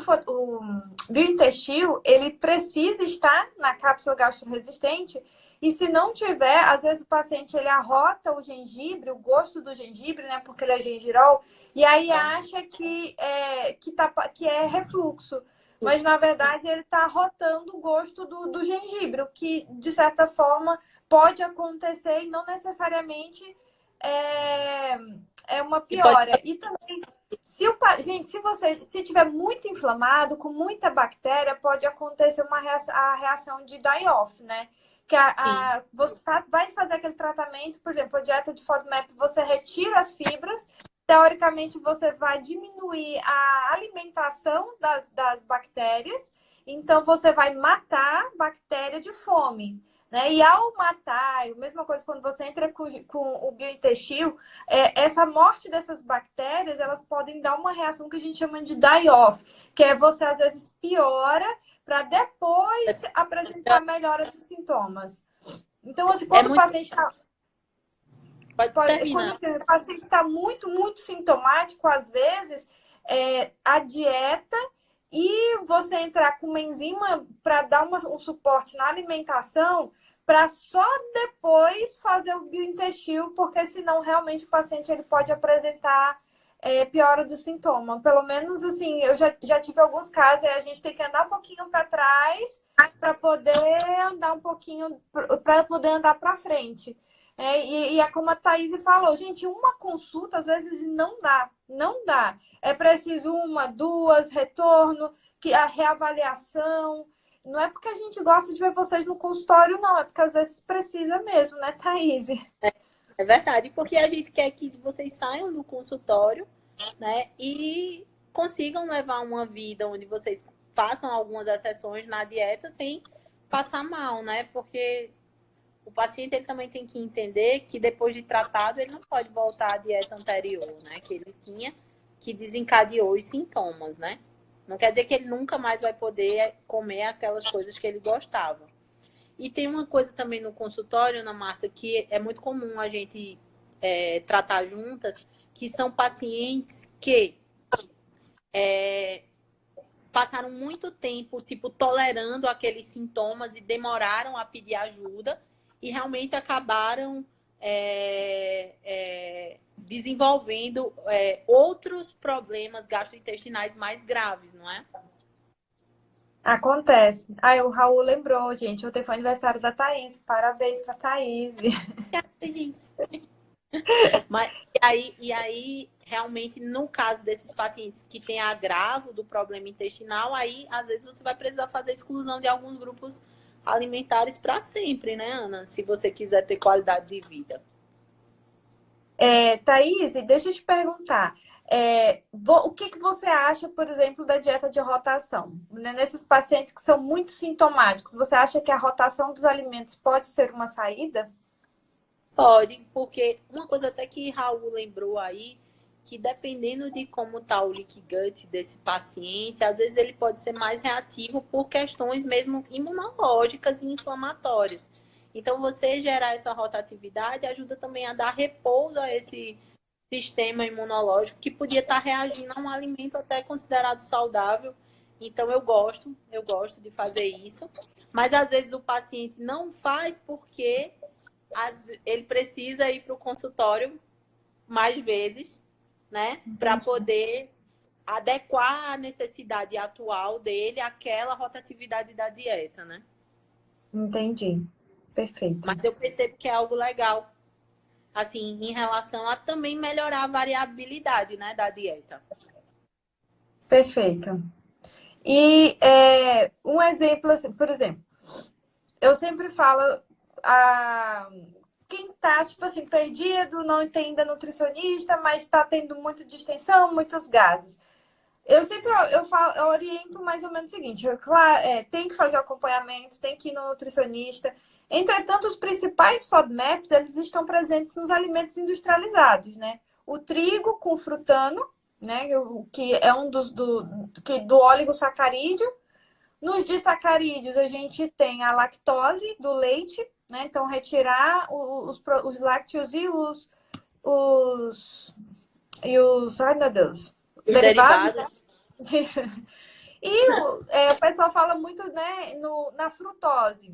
Speaker 1: biointestino, ele precisa estar na cápsula gastroresistente, e se não tiver, às vezes o paciente ele arrota o gengibre, o gosto do gengibre, né, porque ele é gengirol, e aí acha que é refluxo, mas na verdade ele está arrotando o gosto do gengibre, o que de certa forma pode acontecer e não necessariamente é uma piora. E também gente, se tiver muito inflamado, com muita bactéria, pode acontecer a reação de die-off, né? Que você vai fazer aquele tratamento, por exemplo, a dieta de FODMAP, você retira as fibras, teoricamente você vai diminuir a alimentação das bactérias, então você vai matar bactéria de fome. Né? E ao matar, a mesma coisa quando você entra com o biointestino, essa morte dessas bactérias, elas podem dar uma reação que a gente chama de die-off, que é você às vezes piora para depois apresentar melhora dos sintomas. Então, assim, quando o paciente está... Quando o paciente está muito, muito sintomático, às vezes, a dieta e você entrar com uma enzima para dar um suporte na alimentação para só depois fazer o biointestino, porque senão realmente o paciente ele pode apresentar piora do sintoma. Pelo menos assim, eu já tive alguns casos, a gente tem que andar um pouquinho para trás para poder andar um pouquinho, para poder andar para frente. E é como a Thaís falou, gente, uma consulta às vezes não dá, não dá. É preciso uma, duas, retorno, que a reavaliação. Não é porque a gente gosta de ver vocês no consultório, não, é porque às vezes precisa mesmo, né, Thaís?
Speaker 2: É verdade, porque a gente quer que vocês saiam do consultório, né, e consigam levar uma vida onde vocês façam algumas exceções na dieta sem passar mal, né? Porque o paciente ele também tem que entender que depois de tratado ele não pode voltar à dieta anterior, né? Que ele tinha, que desencadeou os sintomas, né? Não quer dizer que ele nunca mais vai poder comer aquelas coisas que ele gostava. E tem uma coisa também no consultório, Ana Marta, que é muito comum a gente tratar juntas, que são pacientes que passaram muito tempo, tipo, tolerando aqueles sintomas e demoraram a pedir ajuda e realmente acabaram desenvolvendo outros problemas gastrointestinais mais graves, não é?
Speaker 1: Acontece. O Raul lembrou, gente. Ontem foi aniversário da Thaís. Parabéns pra Thaís.
Speaker 2: Mas, e aí, realmente, no caso desses pacientes que têm agravo do problema intestinal, aí, às vezes, você vai precisar fazer exclusão de alguns grupos alimentares para sempre, né, Ana? Se você quiser ter qualidade de vida.
Speaker 1: Thaís, deixa eu te perguntar. O que você acha, por exemplo, da dieta de rotação? Nesses pacientes que são muito sintomáticos, você acha que a rotação dos alimentos pode ser uma saída?
Speaker 2: Pode, porque uma coisa até que Raul lembrou aí, que dependendo de como está o leaky gut desse paciente, às vezes ele pode ser mais reativo por questões mesmo imunológicas e inflamatórias. Então, você gerar essa rotatividade ajuda também a dar repouso a esse sistema imunológico que podia estar reagindo a um alimento até considerado saudável. Então, eu gosto de fazer isso. Mas, às vezes, o paciente não faz porque ele precisa ir para o consultório mais vezes, né? Para poder adequar a necessidade atual dele àquela rotatividade da dieta, né?
Speaker 1: Entendi. Perfeito.
Speaker 2: Mas eu percebo que é algo legal, assim, em relação a também melhorar a variabilidade, né, da dieta.
Speaker 1: Perfeito. E um exemplo, assim, por exemplo, eu sempre falo quem tá, tipo assim, perdido, não tem ainda nutricionista, mas tá tendo muita distensão, muitos gases. Eu sempre eu oriento mais ou menos o seguinte, tem que fazer o acompanhamento, tem que ir no nutricionista. Entretanto, os principais FODMAPs, eles estão presentes nos alimentos industrializados, né? O trigo com frutano, né? Que é um do oligosacarídeo. Nos disacarídeos, a gente tem a lactose do leite, né? Então, retirar os lácteos e ai meu Deus,
Speaker 2: Os
Speaker 1: derivados. E o pessoal fala muito, né, na frutose.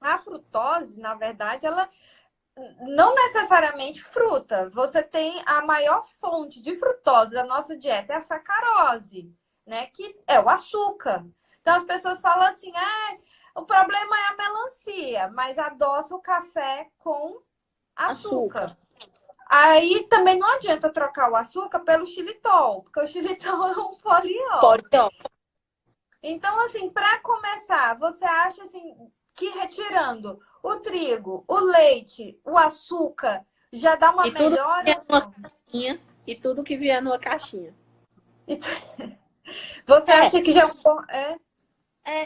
Speaker 1: A frutose, na verdade, ela não necessariamente fruta. Você tem a maior fonte de frutose da nossa dieta é a sacarose, né, que é o açúcar. Então as pessoas falam assim: o problema é a melancia, mas adoça o café com açúcar. Aí também não adianta trocar o açúcar pelo xilitol, porque o xilitol é um poliol. Então, assim, para começar, você acha assim que retirando o trigo, o leite, o açúcar, já dá uma melhora?
Speaker 2: E tudo que vier numa caixinha.
Speaker 1: Você acha que já é um bom...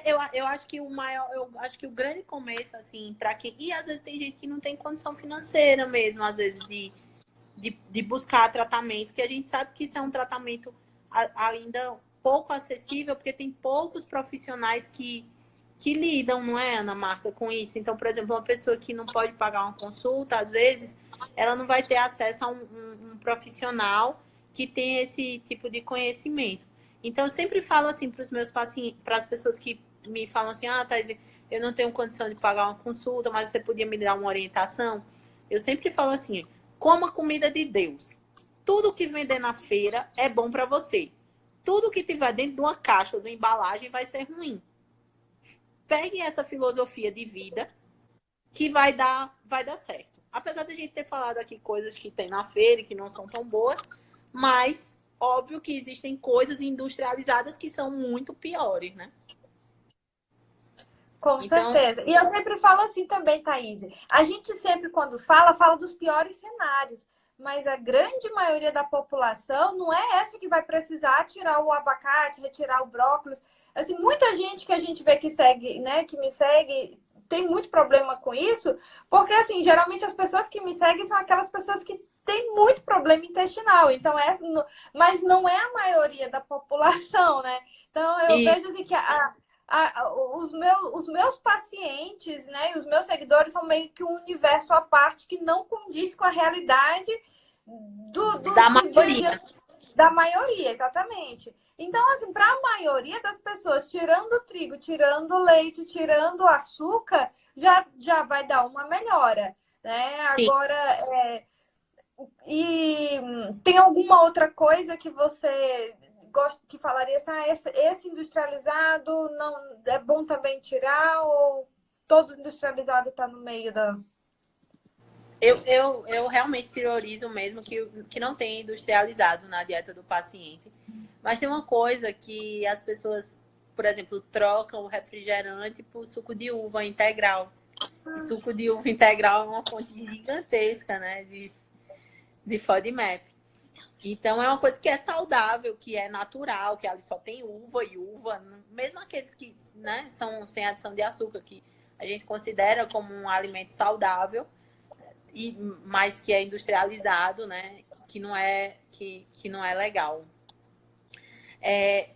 Speaker 2: Eu acho que o grande começo, assim, para quem... E às vezes tem gente que não tem condição financeira mesmo, às vezes, de buscar tratamento, que a gente sabe que isso é um tratamento ainda pouco acessível, porque tem poucos profissionais que lidam, não é, Ana Marta, com isso. Então, por exemplo, uma pessoa que não pode pagar uma consulta, às vezes, ela não vai ter acesso a um profissional que tem esse tipo de conhecimento. Então, eu sempre falo assim para os meus pacientes, para as pessoas que me falam assim, Thaís, eu não tenho condição de pagar uma consulta, mas você podia me dar uma orientação? Eu sempre falo assim, coma comida de Deus. Tudo que vender na feira é bom para você. Tudo que tiver dentro de uma caixa ou de uma embalagem vai ser ruim. Pegue essa filosofia de vida que vai dar certo. Apesar de a gente ter falado aqui coisas que tem na feira e que não são tão boas, mas óbvio que existem coisas industrializadas que são muito piores, né?
Speaker 1: Com
Speaker 2: Então,
Speaker 1: certeza. E eu sempre falo assim também, Thaís. A gente sempre, quando fala dos piores cenários. Mas a grande maioria da população não é essa que vai precisar tirar o abacate, retirar o brócolis. Assim, muita gente que a gente vê que segue, né, que me segue, tem muito problema com isso, porque assim, geralmente as pessoas que me seguem são aquelas pessoas que têm muito problema intestinal. Então, mas não é a maioria da população, né? Então, eu vejo assim que os meus pacientes, né, e os meus seguidores são meio que um universo à parte que não condiz com a realidade
Speaker 2: da
Speaker 1: do dia a
Speaker 2: maioria.
Speaker 1: dia da maioria, exatamente. Então, assim, para a maioria das pessoas, tirando o trigo, tirando o leite, tirando o açúcar, já vai dar uma melhora, né?
Speaker 2: Sim.
Speaker 1: Agora, e tem alguma outra coisa que você gosta que falaria assim, esse industrializado não é bom também tirar ou todo industrializado está no meio da...
Speaker 2: Eu realmente priorizo mesmo que não tenha industrializado na dieta do paciente. Mas tem uma coisa que as pessoas, por exemplo, trocam o refrigerante por suco de uva integral. E suco de uva integral é uma fonte gigantesca, né, de FODMAP. Então, é uma coisa que é saudável, que é natural, que ali só tem uva e uva. Mesmo aqueles que, né, são sem adição de açúcar, que a gente considera como um alimento saudável, mas que é industrializado, né, que não é legal.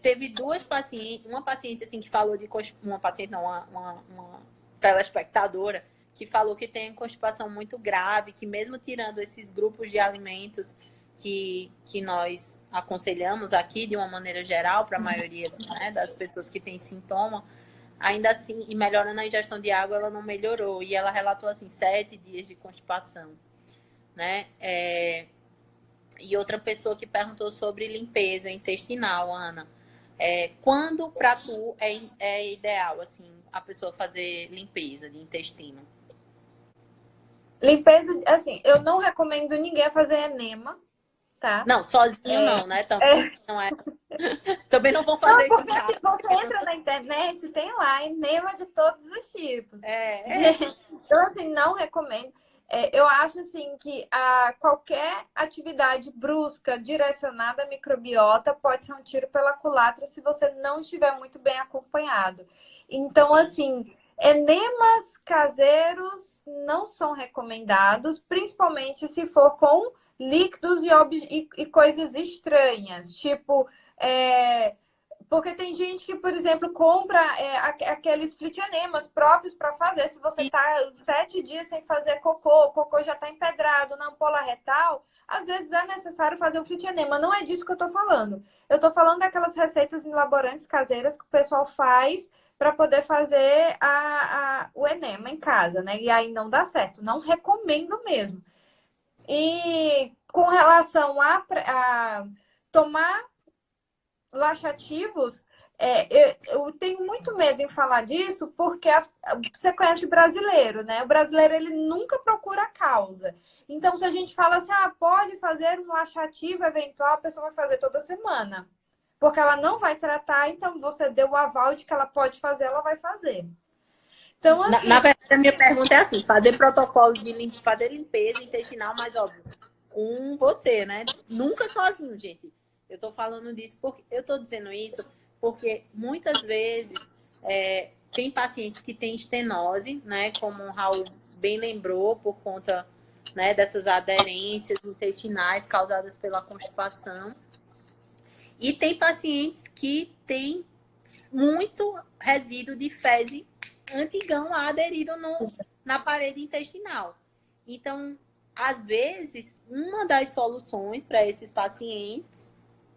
Speaker 2: Teve duas pacientes, uma paciente assim que falou de uma paciente não, uma telespectadora que falou que tem constipação muito grave, que mesmo tirando esses grupos de alimentos que nós aconselhamos aqui de uma maneira geral para a maioria, né, das pessoas que têm sintoma, ainda assim, e melhorando a ingestão de água, ela não melhorou. E ela relatou assim 7 dias de constipação, né? E outra pessoa que perguntou sobre limpeza intestinal, Ana. Quando para tu é ideal assim a pessoa fazer limpeza de intestino?
Speaker 1: Limpeza, assim, eu não recomendo ninguém fazer enema, tá?
Speaker 2: Não, sozinho não, né? Também não é. Também não vão fazer
Speaker 1: Não,
Speaker 2: isso em
Speaker 1: porque
Speaker 2: casa.
Speaker 1: se você entra na internet, tem lá enema de todos os tipos. Então, assim, não recomendo. Eu acho, assim, que qualquer atividade brusca direcionada à microbiota pode ser um tiro pela culatra se você não estiver muito bem acompanhado. Então, assim, enemas caseiros não são recomendados, principalmente se for com líquidos e coisas estranhas, tipo... porque tem gente que, por exemplo, compra aqueles flitianemas próprios para fazer. Se você está 7 dias sem fazer cocô, o cocô já está empedrado na ampola retal, às vezes é necessário fazer um flitianema. Não é disso que eu estou falando. Eu estou falando daquelas receitas milaborantes caseiras que o pessoal faz para poder fazer o enema em casa, né? E aí não dá certo. Não recomendo mesmo. E com relação a tomar laxativos, eu tenho muito medo em falar disso porque você conhece o brasileiro, né? O brasileiro ele nunca procura a causa. Então, se a gente fala assim, pode fazer um laxativo eventual, a pessoa vai fazer toda semana. Porque ela não vai tratar, então você deu o aval de que ela pode fazer, ela vai fazer. Então, assim...
Speaker 2: Na verdade, a minha pergunta é assim, fazer protocolo de fazer limpeza intestinal, mas óbvio, com você, né? Nunca sozinho, gente. Eu tô falando disso porque eu tô dizendo isso porque muitas vezes tem pacientes que têm estenose, né? Como o Raul bem lembrou, por conta, né, dessas aderências intestinais causadas pela constipação. E tem pacientes que têm muito resíduo de fezes antigão lá aderido na parede intestinal. Então, às vezes, uma das soluções para esses pacientes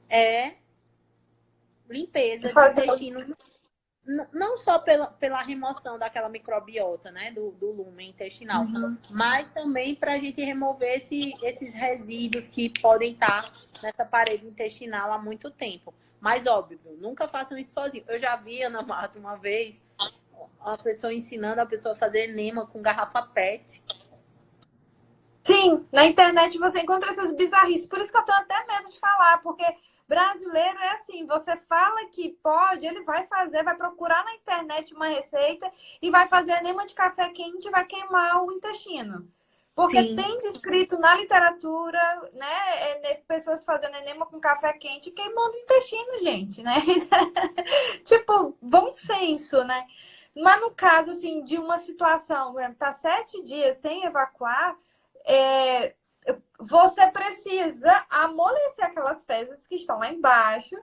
Speaker 2: é limpeza de
Speaker 1: Fazer-
Speaker 2: intestino, não só pela remoção daquela microbiota, né, do lumen intestinal, mas também para a gente remover esses resíduos que podem estar nessa parede intestinal há muito tempo. Mas, óbvio, nunca façam isso sozinho. Eu já vi, Ana Marta, uma vez, uma pessoa ensinando a pessoa a fazer enema com garrafa PET.
Speaker 1: Sim, na internet você encontra essas bizarrices. Por isso que eu tenho até medo de falar, porque brasileiro é assim, você fala que pode, ele vai fazer, vai procurar na internet uma receita e vai fazer enema de café quente e vai queimar o intestino. Porque
Speaker 2: Sim.
Speaker 1: tem descrito na literatura, né, pessoas fazendo enema com café quente e queimando o intestino, gente, né? Tipo, bom senso, né? Mas no caso, assim, de uma situação, por exemplo, tá 7 dias sem evacuar, você precisa amolecer aquelas fezes que estão lá embaixo.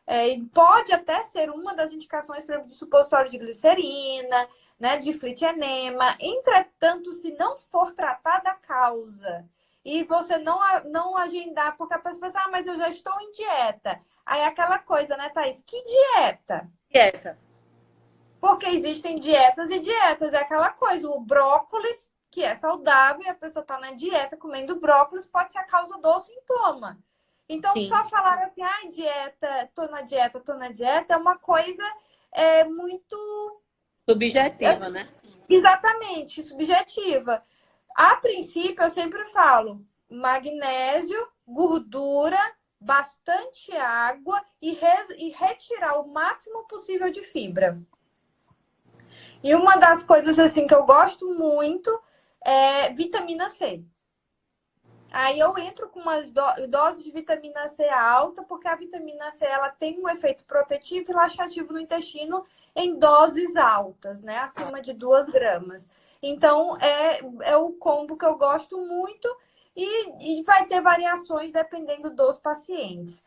Speaker 1: E pode até ser uma das indicações, por exemplo, de supositório de glicerina, né, de flitienema. Entretanto, se não for tratada a causa e você não agendar, porque a pessoa pensa, mas eu já estou em dieta. Aí é aquela coisa, né, Thaís? Que dieta?
Speaker 2: Dieta.
Speaker 1: Porque existem dietas e dietas. É aquela coisa, o brócolis, que é saudável, e a pessoa está na dieta comendo brócolis, pode ser a causa do sintoma. Então,
Speaker 2: Sim.
Speaker 1: só falar assim, dieta, tô na dieta, é uma coisa muito...
Speaker 2: Subjetiva, né?
Speaker 1: Exatamente, subjetiva. A princípio, eu sempre falo magnésio, gordura, bastante água e retirar o máximo possível de fibra. E uma das coisas assim que eu gosto muito é vitamina C. Aí eu entro com umas doses de vitamina C alta, porque a vitamina C ela tem um efeito protetivo e laxativo no intestino em doses altas, né? Acima de 2 gramas. Então, é o combo que eu gosto muito e vai ter variações dependendo dos pacientes.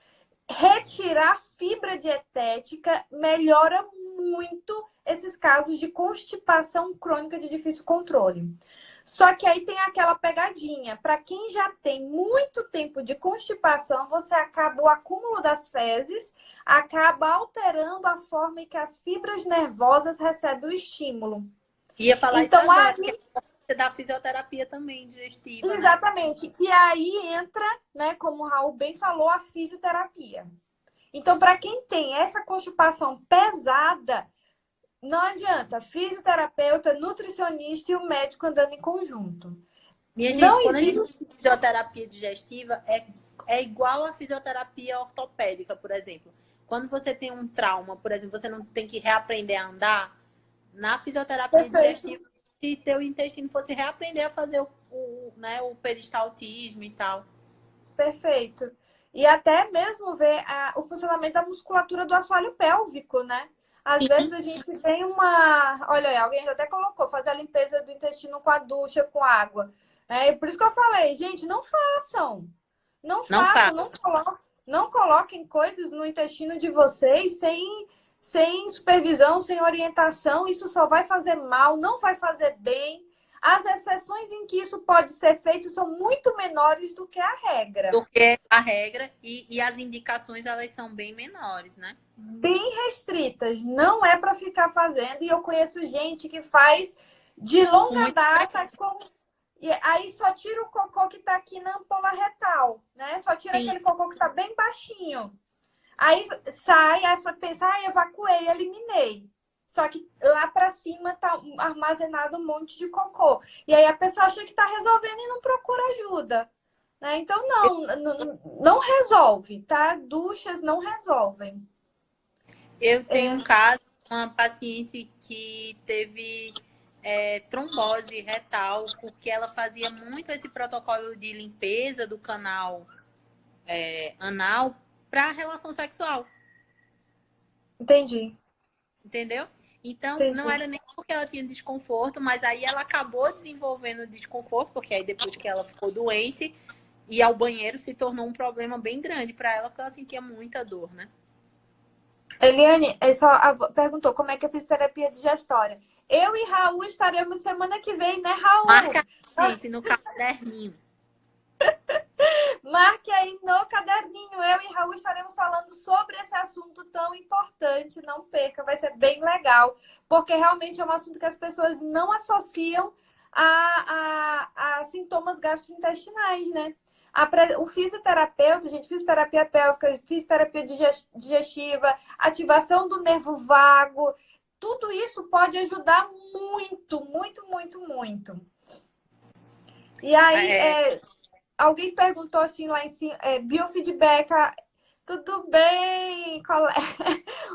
Speaker 1: Retirar fibra dietética melhora muito esses casos de constipação crônica de difícil controle. Só que aí tem aquela pegadinha. Para quem já tem muito tempo de constipação, você acaba o acúmulo das fezes, acaba alterando a forma em que as fibras nervosas recebem o estímulo.
Speaker 2: Ia falar
Speaker 1: Então,
Speaker 2: isso agora, que é da fisioterapia também digestiva,
Speaker 1: exatamente.
Speaker 2: Né?
Speaker 1: Que aí entra, né, como o Raul bem falou, a fisioterapia. Então, para quem tem essa constipação pesada, não adianta. Fisioterapeuta, nutricionista e o médico andando em conjunto.
Speaker 2: Minha gente,
Speaker 1: Não
Speaker 2: quando a
Speaker 1: existe...
Speaker 2: gente faz fisioterapia digestiva, é igual a fisioterapia ortopédica, por exemplo. Quando você tem um trauma, por exemplo, você não tem que reaprender a andar, na fisioterapia digestiva, se teu intestino fosse reaprender a fazer o peristaltismo e tal.
Speaker 1: Perfeito. E até mesmo ver o funcionamento da musculatura do assoalho pélvico, né? Às vezes a gente tem uma... Olha aí, alguém já até colocou, fazer a limpeza do intestino com a ducha, com água. Por isso que eu falei, gente, não façam. Não façam, não coloquem coisas no intestino de vocês sem supervisão, sem orientação. Isso só vai fazer mal, não vai fazer bem. As exceções em que isso pode ser feito são muito menores do que a regra.
Speaker 2: Do que a regra e as indicações, elas são bem menores, né?
Speaker 1: Bem restritas. Não é para ficar fazendo. E eu conheço gente que faz de longa data e aí só tira o cocô que tá aqui na ampola retal, né? Só tira aquele cocô que tá bem baixinho. Aí sai, aí pensa, evacuei, eliminei. Só que lá para cima tá armazenado um monte de cocô. E aí a pessoa acha que tá resolvendo e não procura ajuda. Né? Então, não resolve, tá? Duchas não resolvem.
Speaker 2: Eu tenho um caso, uma paciente que teve trombose retal, porque ela fazia muito esse protocolo de limpeza do canal anal para relação sexual.
Speaker 1: Entendi.
Speaker 2: Entendeu? Então,
Speaker 1: Entendi.
Speaker 2: não era nem porque ela tinha desconforto, mas aí ela acabou desenvolvendo desconforto, porque aí depois que ela ficou doente, ir ao banheiro se tornou um problema bem grande para ela, porque ela sentia muita dor, né?
Speaker 1: Eliane, perguntou como é que é a fisioterapia digestória. Eu e Raul estaremos semana que vem, né, Raul?
Speaker 2: Marca a gente no caderninho.
Speaker 1: Marque aí no caderninho. Eu e Raul estaremos falando sobre esse assunto tão importante. Não perca, vai ser bem legal. Porque realmente é um assunto que as pessoas não associam a sintomas gastrointestinais, né? O fisioterapeuta, gente, fisioterapia pélvica, fisioterapia digestiva, ativação do nervo vago, tudo isso pode ajudar muito, muito, muito, muito. E aí, alguém perguntou assim lá em cima, biofeedback, tudo bem,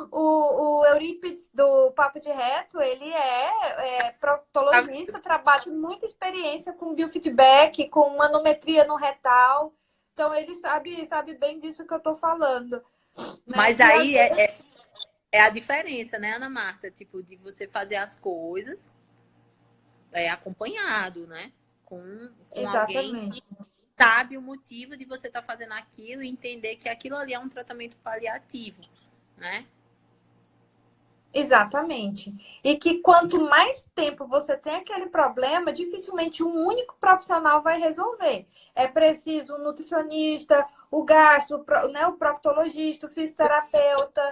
Speaker 1: o Eurípides do Papo de Reto, ele é proctologista, trabalha com muita experiência com biofeedback, com manometria no retal, então ele sabe bem disso que eu tô falando. Né?
Speaker 2: Mas aí é a diferença, né, Ana Marta? Tipo, de você fazer as coisas acompanhado, né? Com alguém que sabe o motivo de você estar fazendo aquilo e entender que aquilo ali é um tratamento paliativo, né?
Speaker 1: Exatamente. E que quanto mais tempo você tem aquele problema, dificilmente um único profissional vai resolver. É preciso um nutricionista, o gastro, né, o proctologista, o fisioterapeuta.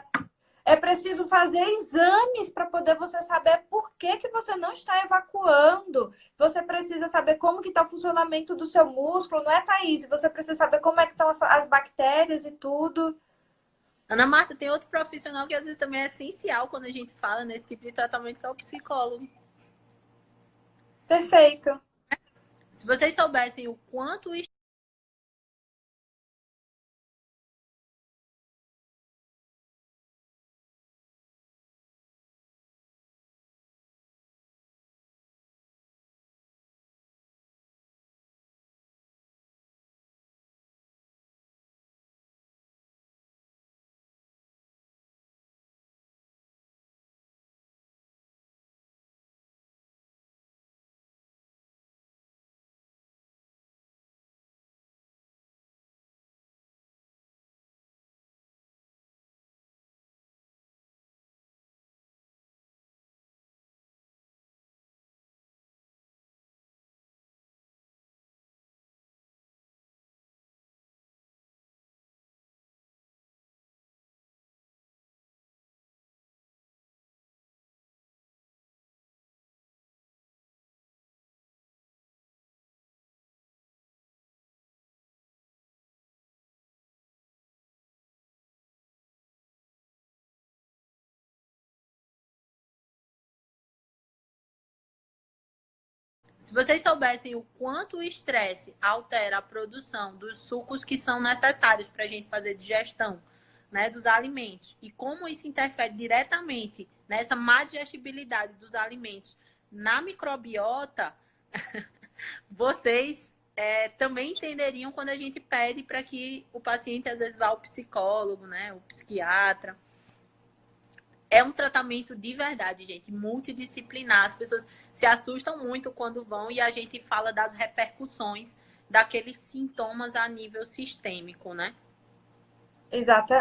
Speaker 1: É preciso fazer exames para poder você saber por que você não está evacuando. Você precisa saber como que está o funcionamento do seu músculo, não é, Thaís? Você precisa saber como é que estão as bactérias e tudo.
Speaker 2: Ana Marta, tem outro profissional que às vezes também é essencial quando a gente fala nesse tipo de tratamento, que é o psicólogo.
Speaker 1: Perfeito.
Speaker 2: Se vocês soubessem o quanto Se vocês soubessem o quanto o estresse altera a produção dos sucos que são necessários para a gente fazer digestão, né, dos alimentos, e como isso interfere diretamente nessa má digestibilidade dos alimentos na microbiota, vocês também entenderiam quando a gente pede para que o paciente às vezes vá ao psicólogo, né, o psiquiatra. É um tratamento de verdade, gente, multidisciplinar. As pessoas se assustam muito quando vão e a gente fala das repercussões daqueles sintomas a nível sistêmico, né?
Speaker 1: Exato,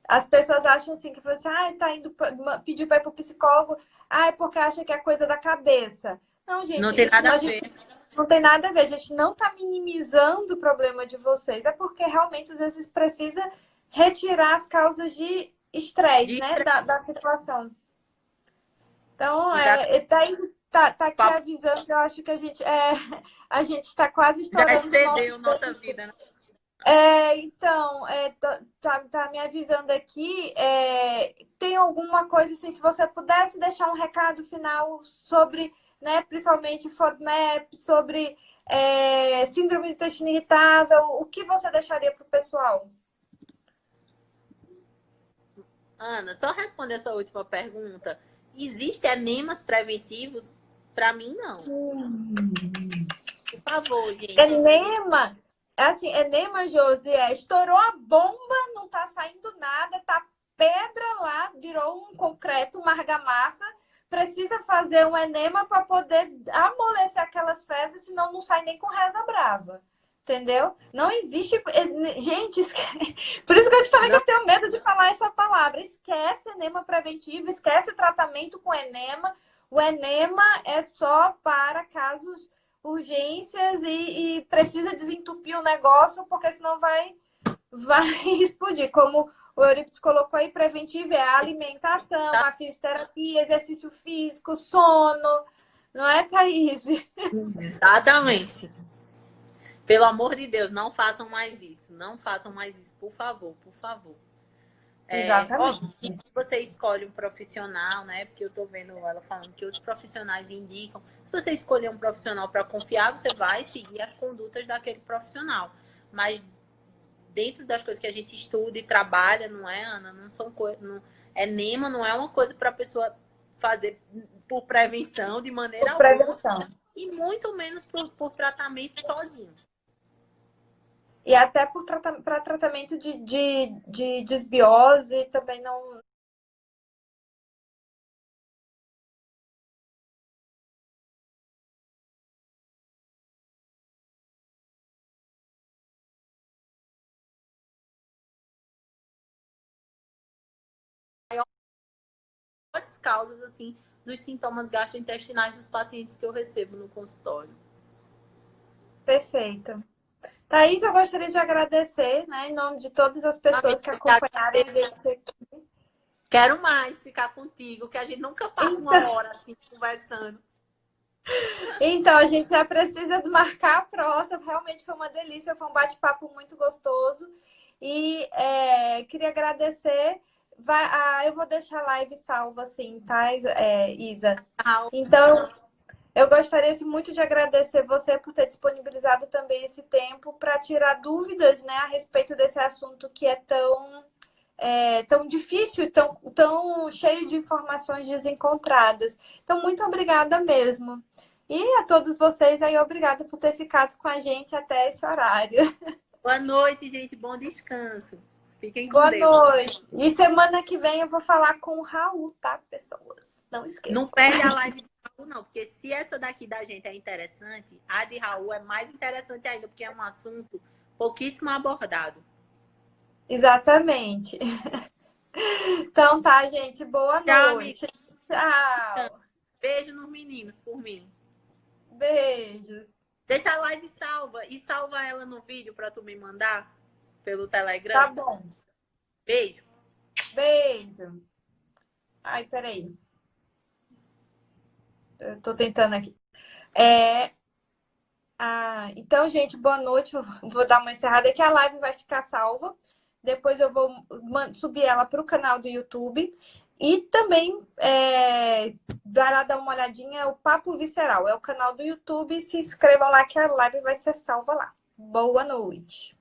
Speaker 1: As pessoas acham assim, que assim, tá indo, pediu para ir pro psicólogo, é porque acha que é coisa da cabeça. Não, gente,
Speaker 2: não tem nada a ver.
Speaker 1: Não tem nada a ver, a gente não tá minimizando o problema de vocês, é porque realmente às vezes precisa retirar as causas de estresse, né, da situação. Então, tá aqui avisando, eu acho que a gente está quase estourando.
Speaker 2: Já excedeu nossa vida, né?
Speaker 1: Então, tá me avisando aqui. Tem alguma coisa assim, se você pudesse deixar um recado final sobre, né, principalmente FODMAP, sobre síndrome do intestino irritável, o que você deixaria para o pessoal?
Speaker 2: Ana, só responder essa última pergunta. Existem enemas preventivos? Para mim, não. Por favor, gente.
Speaker 1: Enema? Assim, enema, Josi, estourou a bomba, não tá saindo nada, tá pedra lá, virou um concreto, uma argamassa. Precisa fazer um enema para poder amolecer aquelas fezes, senão não sai nem com reza brava. Entendeu? Não existe. Gente, por isso que eu te falei que eu tenho medo de falar essa palavra. Esquece enema preventivo, esquece tratamento com enema. O enema é só para casos urgências e precisa desentupir o negócio, porque senão vai explodir. Como o Eurípides colocou aí, preventivo é a alimentação, a fisioterapia, exercício físico, sono. Não é, Thaís?
Speaker 2: Exatamente. Pelo amor de Deus, não façam mais isso. Não façam mais isso, por favor, por favor.
Speaker 1: Exatamente.
Speaker 2: Óbvio que você escolhe um profissional, né? Porque eu tô vendo ela falando que os profissionais indicam. Se você escolher um profissional para confiar, você vai seguir as condutas daquele profissional. Mas dentro das coisas que a gente estuda e trabalha, não é, Ana? Não são coisas. Enema não é uma coisa para a pessoa fazer por prevenção de maneira
Speaker 1: Por
Speaker 2: alguma.
Speaker 1: prevenção.
Speaker 2: E muito menos por tratamento sozinho.
Speaker 1: E até para tratamento de desbiose também não.
Speaker 2: Maiores causas, assim, dos sintomas gastrointestinais dos pacientes que eu recebo no consultório.
Speaker 1: Perfeito. Thaís, eu gostaria de agradecer, né, em nome de todas as pessoas que acompanharam a gente aqui.
Speaker 2: Quero mais ficar contigo, que a gente nunca passa uma hora assim conversando.
Speaker 1: Então, a gente já precisa marcar a próxima. Realmente foi uma delícia, foi um bate-papo muito gostoso. E queria agradecer. Eu vou deixar a live salva, assim, tá, Isa? Então, eu gostaria muito de agradecer você por ter disponibilizado também esse tempo para tirar dúvidas, né, a respeito desse assunto que é tão difícil e tão cheio de informações desencontradas. Então, muito obrigada mesmo. E a todos vocês aí, obrigada por ter ficado com a gente até esse horário.
Speaker 2: Boa noite, gente. Bom descanso. Fiquem com
Speaker 1: Boa
Speaker 2: Deus.
Speaker 1: noite. E semana que vem eu vou falar com o Raul, tá, pessoas? Não esqueçam.
Speaker 2: Não perde a live de Raul, não. Porque se essa daqui da gente é interessante, a de Raul é mais interessante ainda, porque é um assunto pouquíssimo abordado.
Speaker 1: Exatamente. Então tá, gente. Boa noite. Tchau.
Speaker 2: Beijo nos meninos, por mim.
Speaker 1: Beijos.
Speaker 2: Deixa a live salva e salva ela no vídeo para tu me mandar pelo Telegram.
Speaker 1: Tá bom.
Speaker 2: Beijo.
Speaker 1: Beijo. Ai, peraí. Eu tô tentando aqui. Então, gente, boa noite. Eu vou dar uma encerrada aqui. A live vai ficar salva. Depois eu vou subir ela para o canal do YouTube. E também vai lá dar uma olhadinha. O Papo Visceral é o canal do YouTube. Se inscrevam lá que a live vai ser salva lá. Boa noite.